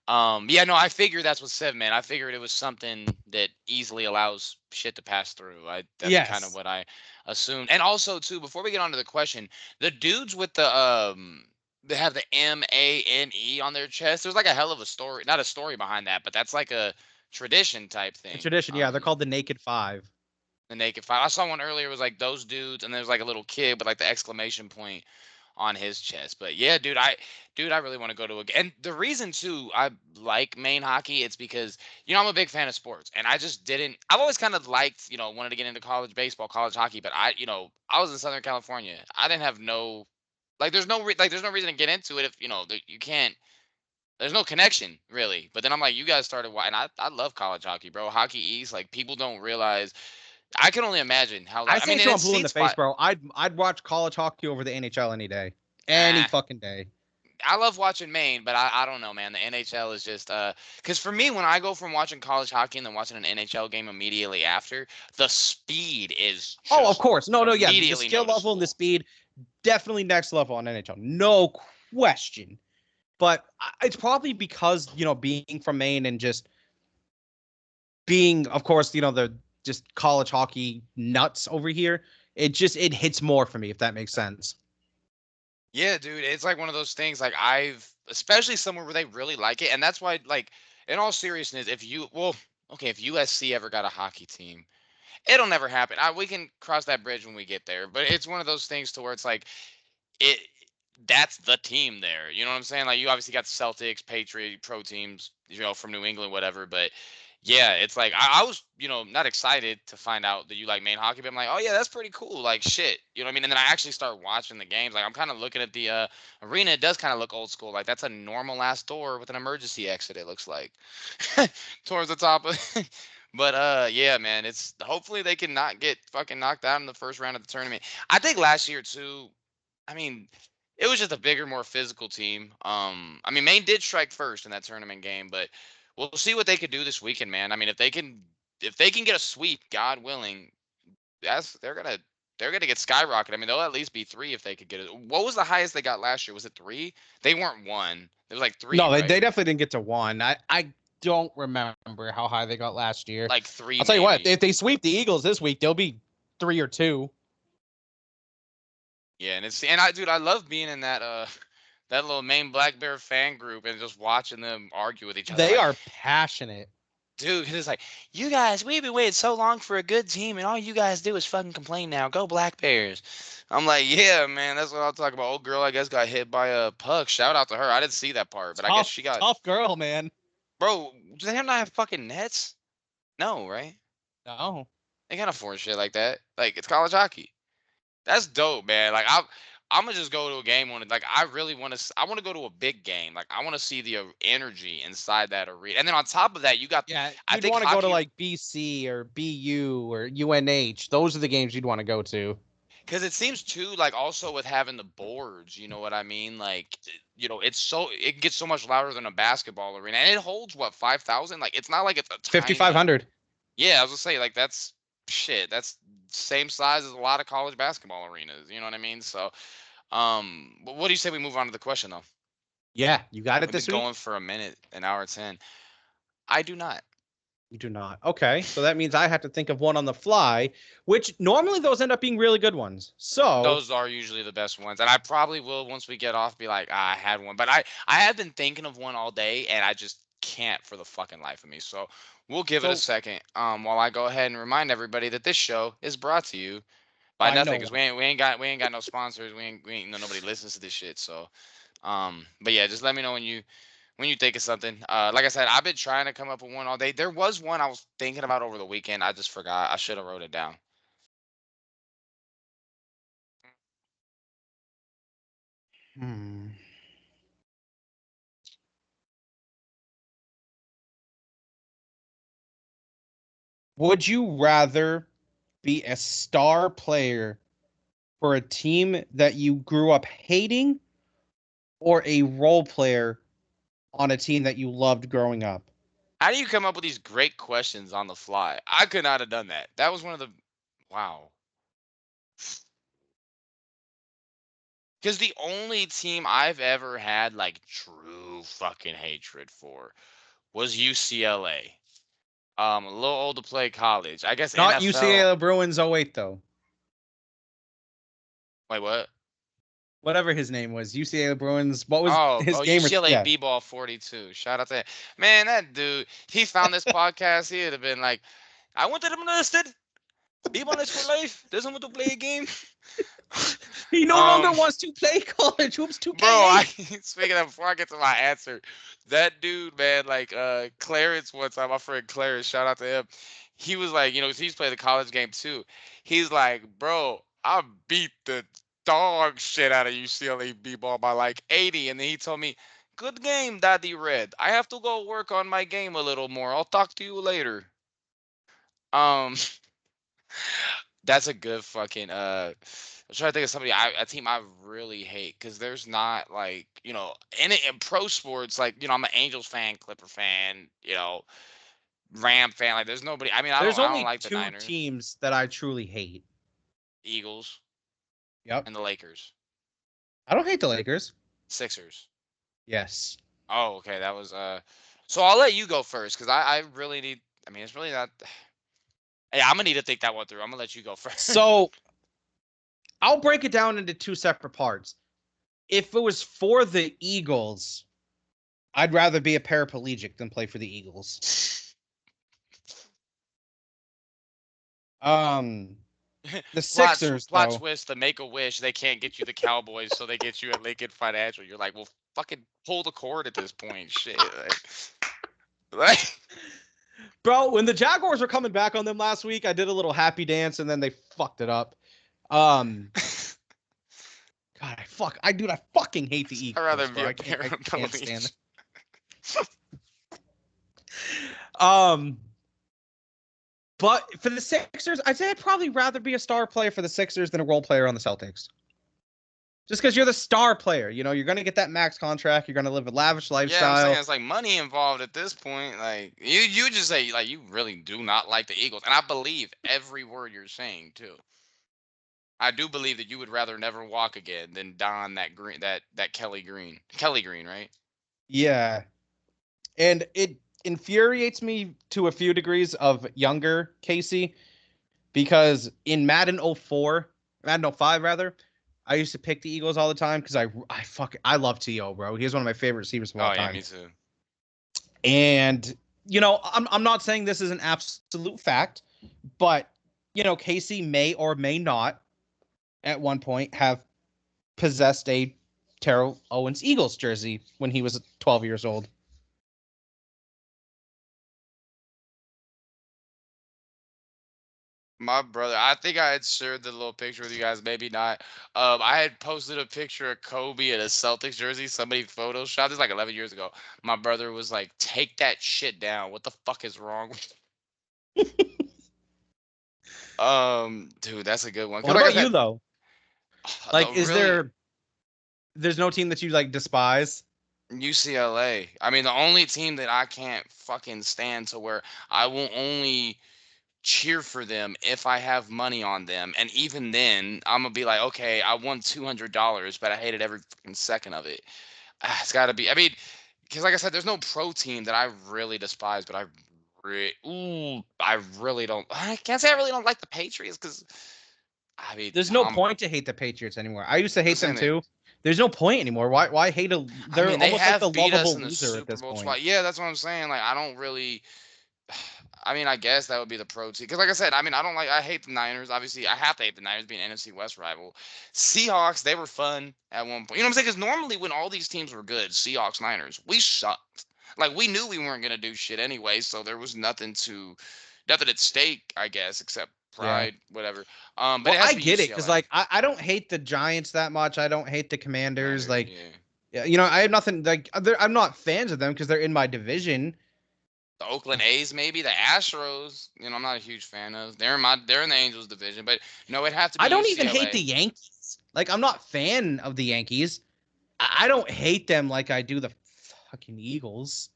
Speaker 1: Yeah, no, I figured that's what said, man. I figured it was something that easily allows shit to pass through. That's kind of
Speaker 2: Yes.
Speaker 1: what I assumed. And also too, before we get on to the question, the dudes with the they have the MANE on their chest. There's like a hell of a story, not a story behind that, but that's like a tradition type
Speaker 2: A
Speaker 1: thing.
Speaker 2: tradition, yeah. They're called the Naked Five.
Speaker 1: The naked five. I saw one earlier. It was like those dudes, and there's like a little kid with like the exclamation point on his chest. But yeah, dude, I really want to go to a. And the reason too, I like Maine hockey. It's because I'm a big fan of sports, and I just didn't. I've always kind of liked, wanted to get into college baseball, college hockey, but I was in Southern California. I didn't have no. Like there's no reason to get into it if you can't. There's no connection really. But then I'm like, you guys started, and I love college hockey, bro. Hockey East, like people don't realize. I can only imagine how.
Speaker 2: I
Speaker 1: I
Speaker 2: say
Speaker 1: mean, and
Speaker 2: so I'm
Speaker 1: it's
Speaker 2: blue in the
Speaker 1: seats
Speaker 2: face,
Speaker 1: five.
Speaker 2: bro. I'd watch college hockey over the NHL any day, any
Speaker 1: Ah,
Speaker 2: fucking day.
Speaker 1: I love watching Maine, but I don't know, man. The NHL is just because for me, when I go from watching college hockey and then watching an NHL game immediately after, the speed is
Speaker 2: Oh, of
Speaker 1: just
Speaker 2: course. No, no, yeah. The
Speaker 1: immediately
Speaker 2: skill level and the
Speaker 1: noticeable.
Speaker 2: speed, definitely next level on NHL. No question. But it's probably because, being from Maine and just being, of course, the just college hockey nuts over here, it hits more for me, if that makes sense.
Speaker 1: Yeah, dude, it's like one of those things. Like especially somewhere where they really like it, and that's why, like, in all seriousness, okay, if USC ever got a hockey team, it'll never happen. We can cross that bridge when we get there, but it's one of those things to where it's like it that's the team there. You know what I'm saying? Like you obviously got the Celtics, Patriot, pro teams, from New England, whatever. But yeah, it's like I was, not excited to find out that you like Maine hockey, but I'm like, oh yeah, that's pretty cool. Like shit, you know what I mean? And then I actually start watching the games. Like I'm kind of looking at the arena. It does kind of look old school. Like that's a normal ass door with an emergency exit. It looks like towards the top of. But yeah, man, it's hopefully they can not get fucking knocked out in the first round of the tournament. I think last year too. I mean, it was just a bigger, more physical team. I mean, Maine did strike first in that tournament game, but we'll see what they could do this weekend, man. I mean, if they can get a sweep, God willing, that's they're gonna get skyrocketed. I mean, they'll at least be three if they could get it. What was the highest they got last year? Was it three? They weren't one. It was like three,
Speaker 2: No, they
Speaker 1: right?
Speaker 2: definitely didn't get to one. I don't remember how high they got last year.
Speaker 1: Like 3,
Speaker 2: I'll tell you what,
Speaker 1: maybe.
Speaker 2: if they sweep the Eagles this week, they'll be 3 or 2.
Speaker 1: Yeah, dude, I love being in that little Maine Black Bear fan group and just watching them argue with each other.
Speaker 2: They
Speaker 1: Like,
Speaker 2: are passionate.
Speaker 1: dude, it's like, you guys, we've been waiting so long for a good team, and all you guys do is fucking complain now. Go Black Bears. I'm like, yeah, man, that's what I'll talk about. Old girl, I guess, got hit by a puck. Shout out to her. I didn't see that part, but I guess
Speaker 2: Tough,
Speaker 1: she got.
Speaker 2: tough girl, man.
Speaker 1: Bro, do they not have fucking nets? No, right?
Speaker 2: No.
Speaker 1: They can't afford shit like that. Like, it's college hockey. That's dope, man. Like, I'm gonna just go to a game when like I really want to. I want to go to a big game. Like, I want to see the energy inside that arena. And then on top of that, you got.
Speaker 2: Yeah,
Speaker 1: I
Speaker 2: you'd
Speaker 1: think
Speaker 2: want to go to
Speaker 1: hockey,
Speaker 2: like BC or BU or UNH. Those are the games you'd want to go to.
Speaker 1: because it seems too like also with having the boards. You know what I mean? Like, it gets so much louder than a basketball arena, and it holds what 5,000. Like, it's not like it's a tiny.
Speaker 2: 5,500.
Speaker 1: Yeah, I was gonna say like that's shit. That's same size as a lot of college basketball arenas. You know what I mean? So, but what do you say we move on to the question though?
Speaker 2: Yeah, you got it
Speaker 1: We've been
Speaker 2: this week?
Speaker 1: going for a minute, an hour 10. I do not.
Speaker 2: You do not. Okay, so that means I have to think of one on the fly, which normally those end up being really good ones. So,
Speaker 1: Those are usually the best ones, and I probably will once we get off be like, I had one, but I have been thinking of one all day, and I just can't for the fucking life of me. So we'll give it a
Speaker 2: so
Speaker 1: second. While I go ahead and remind everybody that this show is brought to you by
Speaker 2: by
Speaker 1: nothing,
Speaker 2: no
Speaker 1: because
Speaker 2: one.
Speaker 1: we ain't got no sponsors. We ain't nobody listens to this shit. So, but yeah, just let me know when you think of something. Like I said, I've been trying to come up with one all day. There was one I was thinking about over the weekend. I just forgot. I should have wrote it down.
Speaker 2: Hmm. Would you rather be a star player for a team that you grew up hating or a role player on a team that you loved growing up?
Speaker 1: How do you come up with these great questions on the fly? I could not have done that. That was one of the wow. Because the only team I've ever had like true fucking hatred for was UCLA. A little old to play college. I guess
Speaker 2: Not
Speaker 1: NFL.
Speaker 2: UCLA Bruins '08 though.
Speaker 1: Wait, what?
Speaker 2: Whatever his name was, UCLA Bruins. What was
Speaker 1: Oh,
Speaker 2: his gamer?
Speaker 1: UCLA
Speaker 2: Yeah.
Speaker 1: B-ball 42. Shout out to him. Man, that dude. He found this podcast. He'd have been like, I wanted him listed. B-ball is for life. Doesn't want to play a game.
Speaker 2: He no longer
Speaker 1: um,
Speaker 2: wants to play college hoops
Speaker 1: Bro, I
Speaker 2: 2K8.
Speaker 1: speaking of before I get to my answer, that dude, man, like Clarence one time, my friend Clarence, shout out to him. He was like, he's played the college game too. He's like, bro, I beat the dog shit out of UCLA B-ball by like 80. And then he told me, good game, Daddy Red. I have to go work on my game a little more. I'll talk to you later. Um, that's a good fucking I'm trying to think of somebody a team I really hate because there's not like in pro sports like I'm an Angels fan, Clipper fan, Ram fan. Like there's nobody. I mean
Speaker 2: There's
Speaker 1: I don't
Speaker 2: only
Speaker 1: like the
Speaker 2: two
Speaker 1: Niners,
Speaker 2: teams that I truly hate.
Speaker 1: Eagles,
Speaker 2: Yep.
Speaker 1: and the Lakers,
Speaker 2: I don't hate the Lakers.
Speaker 1: Sixers.
Speaker 2: Yes.
Speaker 1: Oh, okay, that was So I'll let you go first because I really need. I mean it's really not. Yeah, I'm gonna need to think that one through. I'm gonna let you go first.
Speaker 2: So I'll break it down into two separate parts. If it was for the Eagles, I'd rather be a paraplegic than play for the Eagles. Um, the Sixers,
Speaker 1: Plot
Speaker 2: though.
Speaker 1: twist, the Make a Wish, they can't get you the Cowboys, so they get you at Lincoln Financial. You're like, well, fucking pull the cord at this point. Shit. Like,
Speaker 2: Bro, when the Jaguars were coming back on them last week, I did a little happy dance and then they fucked it up. God, I fucking hate the
Speaker 1: I'd rather
Speaker 2: Eagles,
Speaker 1: be
Speaker 2: bro.
Speaker 1: a
Speaker 2: I can't stand
Speaker 1: paraplegic.
Speaker 2: it. But for the Sixers, I'd say I'd probably rather be a star player for the Sixers than a role player on the Celtics. Just because you're the star player, you're gonna get that max contract. You're gonna live a lavish
Speaker 1: Yeah, I'm saying
Speaker 2: lifestyle.
Speaker 1: it's like money involved at this point. Like you just say like you really do not like the Eagles, and I believe every word you're saying too. I do believe that you would rather never walk again than don that green that Kelly Green. Kelly Green, right?
Speaker 2: Yeah, and infuriates me to a few degrees of younger Casey, because in Madden 04, Madden 05 rather, I used to pick the Eagles all the time because I love T.O., bro. He's one of my favorite receivers of all
Speaker 1: Oh yeah,
Speaker 2: time.
Speaker 1: me too.
Speaker 2: And I'm not saying this is an absolute fact, but Casey may or may not at one point have possessed a Terrell Owens Eagles jersey when he was 12 years old.
Speaker 1: My brother, I think I had shared the little picture with you guys, maybe not. I had posted a picture of Kobe in a Celtics jersey. Somebody photoshopped this like 11 years ago. My brother was like, "Take that shit down. What the fuck is wrong with dude, that's a good one. 'Cause
Speaker 2: What
Speaker 1: like I
Speaker 2: about you
Speaker 1: said,
Speaker 2: though?
Speaker 1: the
Speaker 2: Like,
Speaker 1: really
Speaker 2: there's no team that you like despise?
Speaker 1: UCLA. I mean, the only team that I can't fucking stand to where I will only cheer for them if I have money on them. And even then, I'm gonna be like, okay, I won $200, but I hated every fucking second of it. It's got to be. I mean, because like I said, there's no pro team that I really despise, but I really don't. I can't say I really don't like the Patriots because I mean,
Speaker 2: There's no point to hate the Patriots anymore. I used to
Speaker 1: I'm
Speaker 2: hate them
Speaker 1: saying that.
Speaker 2: too. There's no point anymore. Why hate a?
Speaker 1: I
Speaker 2: They're
Speaker 1: mean, they
Speaker 2: almost like the
Speaker 1: have beat us
Speaker 2: lovable
Speaker 1: in the
Speaker 2: loser at
Speaker 1: Super
Speaker 2: this
Speaker 1: Bowl
Speaker 2: point.
Speaker 1: twice. Yeah, that's what I'm saying. Like, I don't really. I mean, I guess that would be the pro team. Because, like I said, I mean, I hate the Niners. Obviously, I have to hate the Niners being an NFC West rival. Seahawks, they were fun at one point. You know what I'm saying? Because normally when all these teams were good, Seahawks, Niners, we sucked. Like, we knew we weren't going to do shit anyway, so there was nothing at stake, I guess, except
Speaker 2: Yeah.
Speaker 1: pride, whatever. But
Speaker 2: Well,
Speaker 1: it has
Speaker 2: I
Speaker 1: to be
Speaker 2: get it because
Speaker 1: UCLA.
Speaker 2: like I don't hate the Giants that much. I don't hate the Commanders.
Speaker 1: Commanders,
Speaker 2: Like,
Speaker 1: yeah.
Speaker 2: yeah, I have nothing like. I'm not fans of them because they're in my division.
Speaker 1: The Oakland A's, maybe the Astros. I'm not a huge fan of. They're in the Angels division, but no, it'd have to be
Speaker 2: I don't even hate the
Speaker 1: UCLA.
Speaker 2: Yankees. Like, I'm not fan of the Yankees. I don't hate them like I do the fucking Eagles.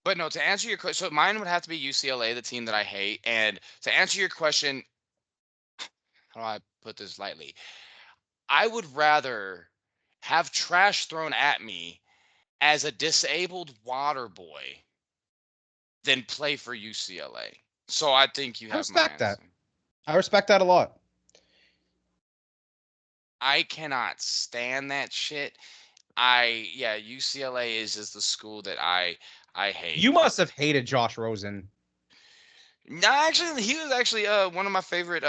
Speaker 1: But no, to answer your question, so mine would have to be UCLA, the team that I hate. And to answer your question, how do I put this lightly? I would rather have trash thrown at me as a disabled water boy than play for UCLA. So I think you
Speaker 2: I
Speaker 1: have my
Speaker 2: respect that.
Speaker 1: answer.
Speaker 2: I respect that a lot.
Speaker 1: I cannot stand that shit. Yeah, UCLA is just the school that I hate.
Speaker 2: You must have hated Josh Rosen.
Speaker 1: No, actually, he was actually one of my favorite.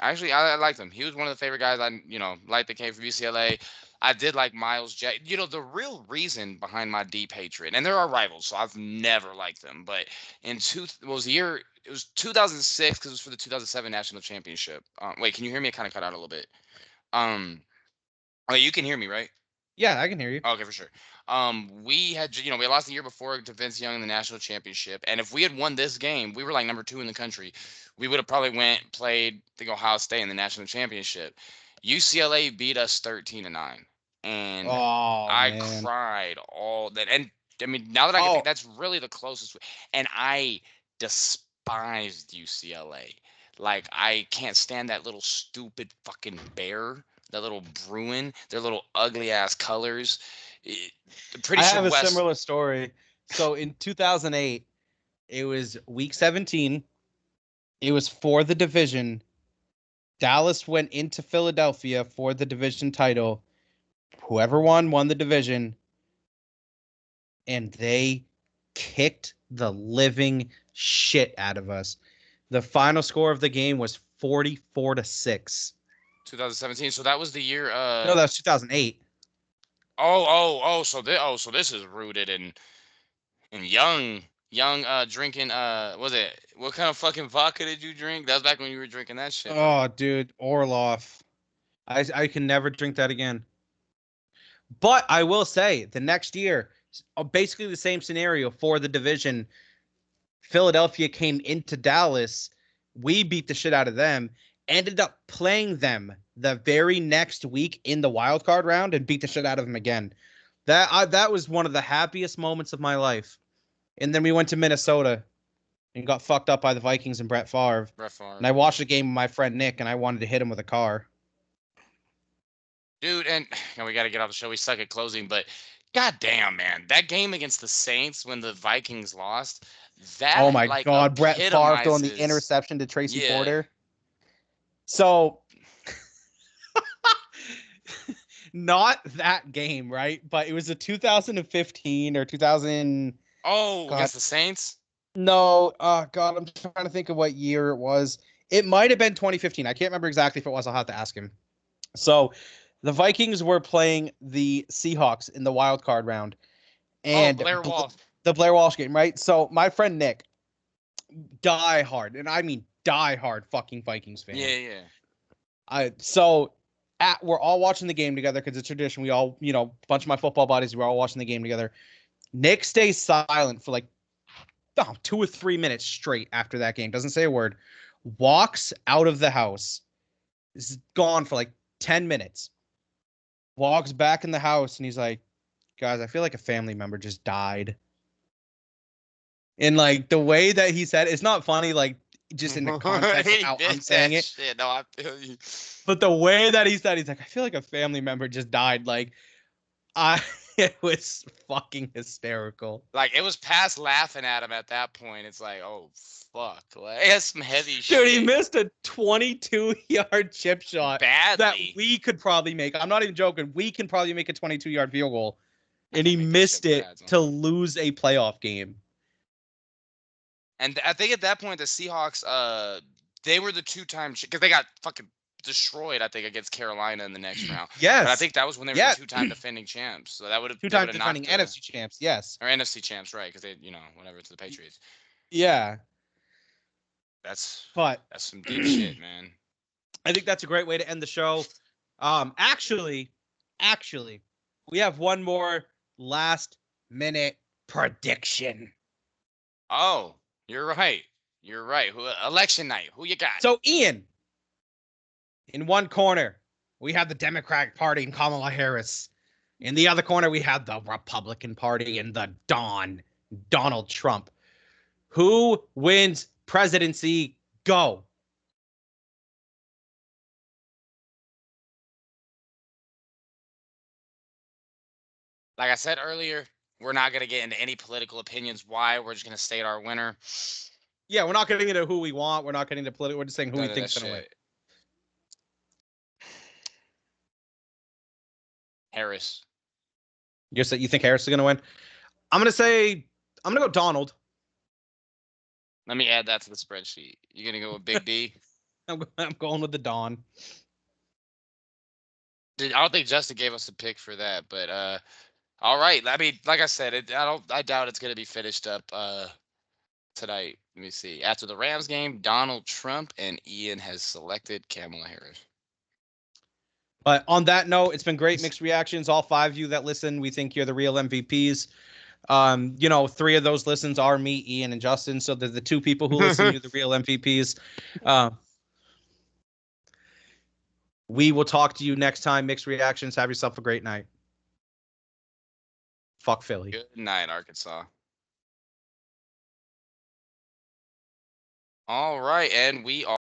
Speaker 1: Actually, I liked him. He was one of the favorite guys liked that came from UCLA. I did like Miles Jack. The real reason behind my deep hatred, and there are rivals, so I've never liked them. But what was the year? It was 2006 because it was for the 2007 national championship. Wait, can you hear me? It kind of cut out a little bit. Um, oh, you can hear me, right?
Speaker 2: Yeah, I can hear you.
Speaker 1: Okay, for sure. We lost the year before to Vince Young in the national championship, and if we had won this game, we were like number 2 in the country. We would have probably played the Ohio State in the national championship. UCLA beat us 13-9, and
Speaker 2: Oh
Speaker 1: I
Speaker 2: man.
Speaker 1: cried all that. And I mean, now that I can think,
Speaker 2: Oh,
Speaker 1: that's really the closest. And I despised UCLA. Like, I can't stand that little stupid fucking bear, that little Bruin, their little ugly ass colors. I'm pretty
Speaker 2: I
Speaker 1: sure
Speaker 2: have a
Speaker 1: West.
Speaker 2: similar story. So in 2008, it was week 17. It was for the division. Dallas went into Philadelphia for the division title. Whoever won the division, and they kicked the living shit out of us. The final score of the game was 44-6.
Speaker 1: 2017. So that was the year.
Speaker 2: No, that was 2008.
Speaker 1: So this is rooted in young drinking. Was it what kind of fucking vodka did you drink? That was back when you were drinking that shit, bro.
Speaker 2: Oh, dude, Orloff. I can never drink that again. But I will say the next year, basically the same scenario for the division. Philadelphia came into Dallas. We beat the shit out of them. Ended up playing them the very next week in the wild card round and beat the shit out of them again. That was one of the happiest moments of my life. And then we went to Minnesota and got fucked up by the Vikings and Brett Favre.
Speaker 1: Brett
Speaker 2: And
Speaker 1: Favre,
Speaker 2: I
Speaker 1: yeah.
Speaker 2: watched the game with my friend Nick, and I wanted to hit him with a car.
Speaker 1: Dude, and we got to get off the show. We suck at closing, but God damn, man. That game against the Saints when the Vikings lost,
Speaker 2: Oh
Speaker 1: that
Speaker 2: my
Speaker 1: like
Speaker 2: God, Brett Favre throwing the
Speaker 1: epitomizes.
Speaker 2: interception to Tracy
Speaker 1: Yeah.
Speaker 2: Porter. So not that game, right? But it was a 2015 or 2000.
Speaker 1: Oh,
Speaker 2: God,
Speaker 1: against the Saints?
Speaker 2: no. God, I'm trying to think of what year it was. It might have been 2015. I can't remember exactly if it was. I'll have to ask him. So the Vikings were playing the Seahawks in the wild card round,
Speaker 1: Oh,
Speaker 2: and
Speaker 1: Blair Walsh.
Speaker 2: the Blair Walsh game, right? So my friend Nick, die hard, and I mean die hard, fucking Vikings fan.
Speaker 1: Yeah, yeah.
Speaker 2: So we're all watching the game together because it's tradition. We all, a bunch of my football buddies, we're all watching the game together. Nick stays silent for like 2 or 3 minutes straight after that game. Doesn't say a word. Walks out of the house. Is gone for like 10 minutes. Walks back in the house and he's like, guys, I feel like a family member just died. And like the way that he said it's not funny, like just in the context of
Speaker 1: He
Speaker 2: how I'm
Speaker 1: did
Speaker 2: saying
Speaker 1: that
Speaker 2: it.
Speaker 1: shit. No, I feel you.
Speaker 2: But the way that he said, he's like, I feel like a family member just died. Like, it was fucking hysterical.
Speaker 1: Like it was past laughing at him at that point. It's like, oh fuck. Like that's some heavy
Speaker 2: Dude,
Speaker 1: shit.
Speaker 2: he missed a 22-yard chip shot that
Speaker 1: Badly.
Speaker 2: we could probably make. I'm not even joking. We can probably make a 22-yard field goal. And he
Speaker 1: Make that
Speaker 2: missed
Speaker 1: shit
Speaker 2: it
Speaker 1: pads on.
Speaker 2: to lose a playoff game.
Speaker 1: And I think at that point the Seahawks, they were the two-time because they got fucking destroyed. I think against Carolina in the next round.
Speaker 2: Yes.
Speaker 1: But I think that was when they were the two-time defending champs. So that would have
Speaker 2: two-time defending NFC champs. Yes.
Speaker 1: or NFC champs, right? Because they, whatever to the Patriots.
Speaker 2: Yeah.
Speaker 1: That's
Speaker 2: But
Speaker 1: some deep shit, man.
Speaker 2: I think that's a great way to end the show. Actually, we have one more last minute prediction.
Speaker 1: Oh, you're right. You're right. Election night. Who you got?
Speaker 2: So, Ian, in one corner, we have the Democratic Party and Kamala Harris. In the other corner, we have the Republican Party and the Donald Trump. Who wins presidency? Go.
Speaker 1: Like I said earlier, we're not going to get into any political opinions. Why? We're just going to state our winner.
Speaker 2: Yeah, we're not getting into who we want. We're not getting into political. We're just saying who
Speaker 1: None
Speaker 2: we
Speaker 1: of
Speaker 2: think's
Speaker 1: that
Speaker 2: going to win.
Speaker 1: shit. Harris.
Speaker 2: You think Harris is going to win? I'm going to go Donald.
Speaker 1: Let me add that to the spreadsheet. You going to go with Big D?
Speaker 2: I'm going with the Don.
Speaker 1: I don't think Justin gave us a pick for that, but all right. I mean, like I said, I doubt it's going to be finished up tonight. Let me see. After the Rams game, Donald Trump and Ian has selected Kamala Harris.
Speaker 2: But on that note, it's been great mixed reactions. All 5 of you that listen, we think you're the real MVPs. 3 of those listens are me, Ian, and Justin. So the 2 people who listen, you're the real MVPs. We will talk to you next time. Mixed reactions. Have yourself a great night. Fuck Philly.
Speaker 1: Good night, Arkansas. All right, and we are.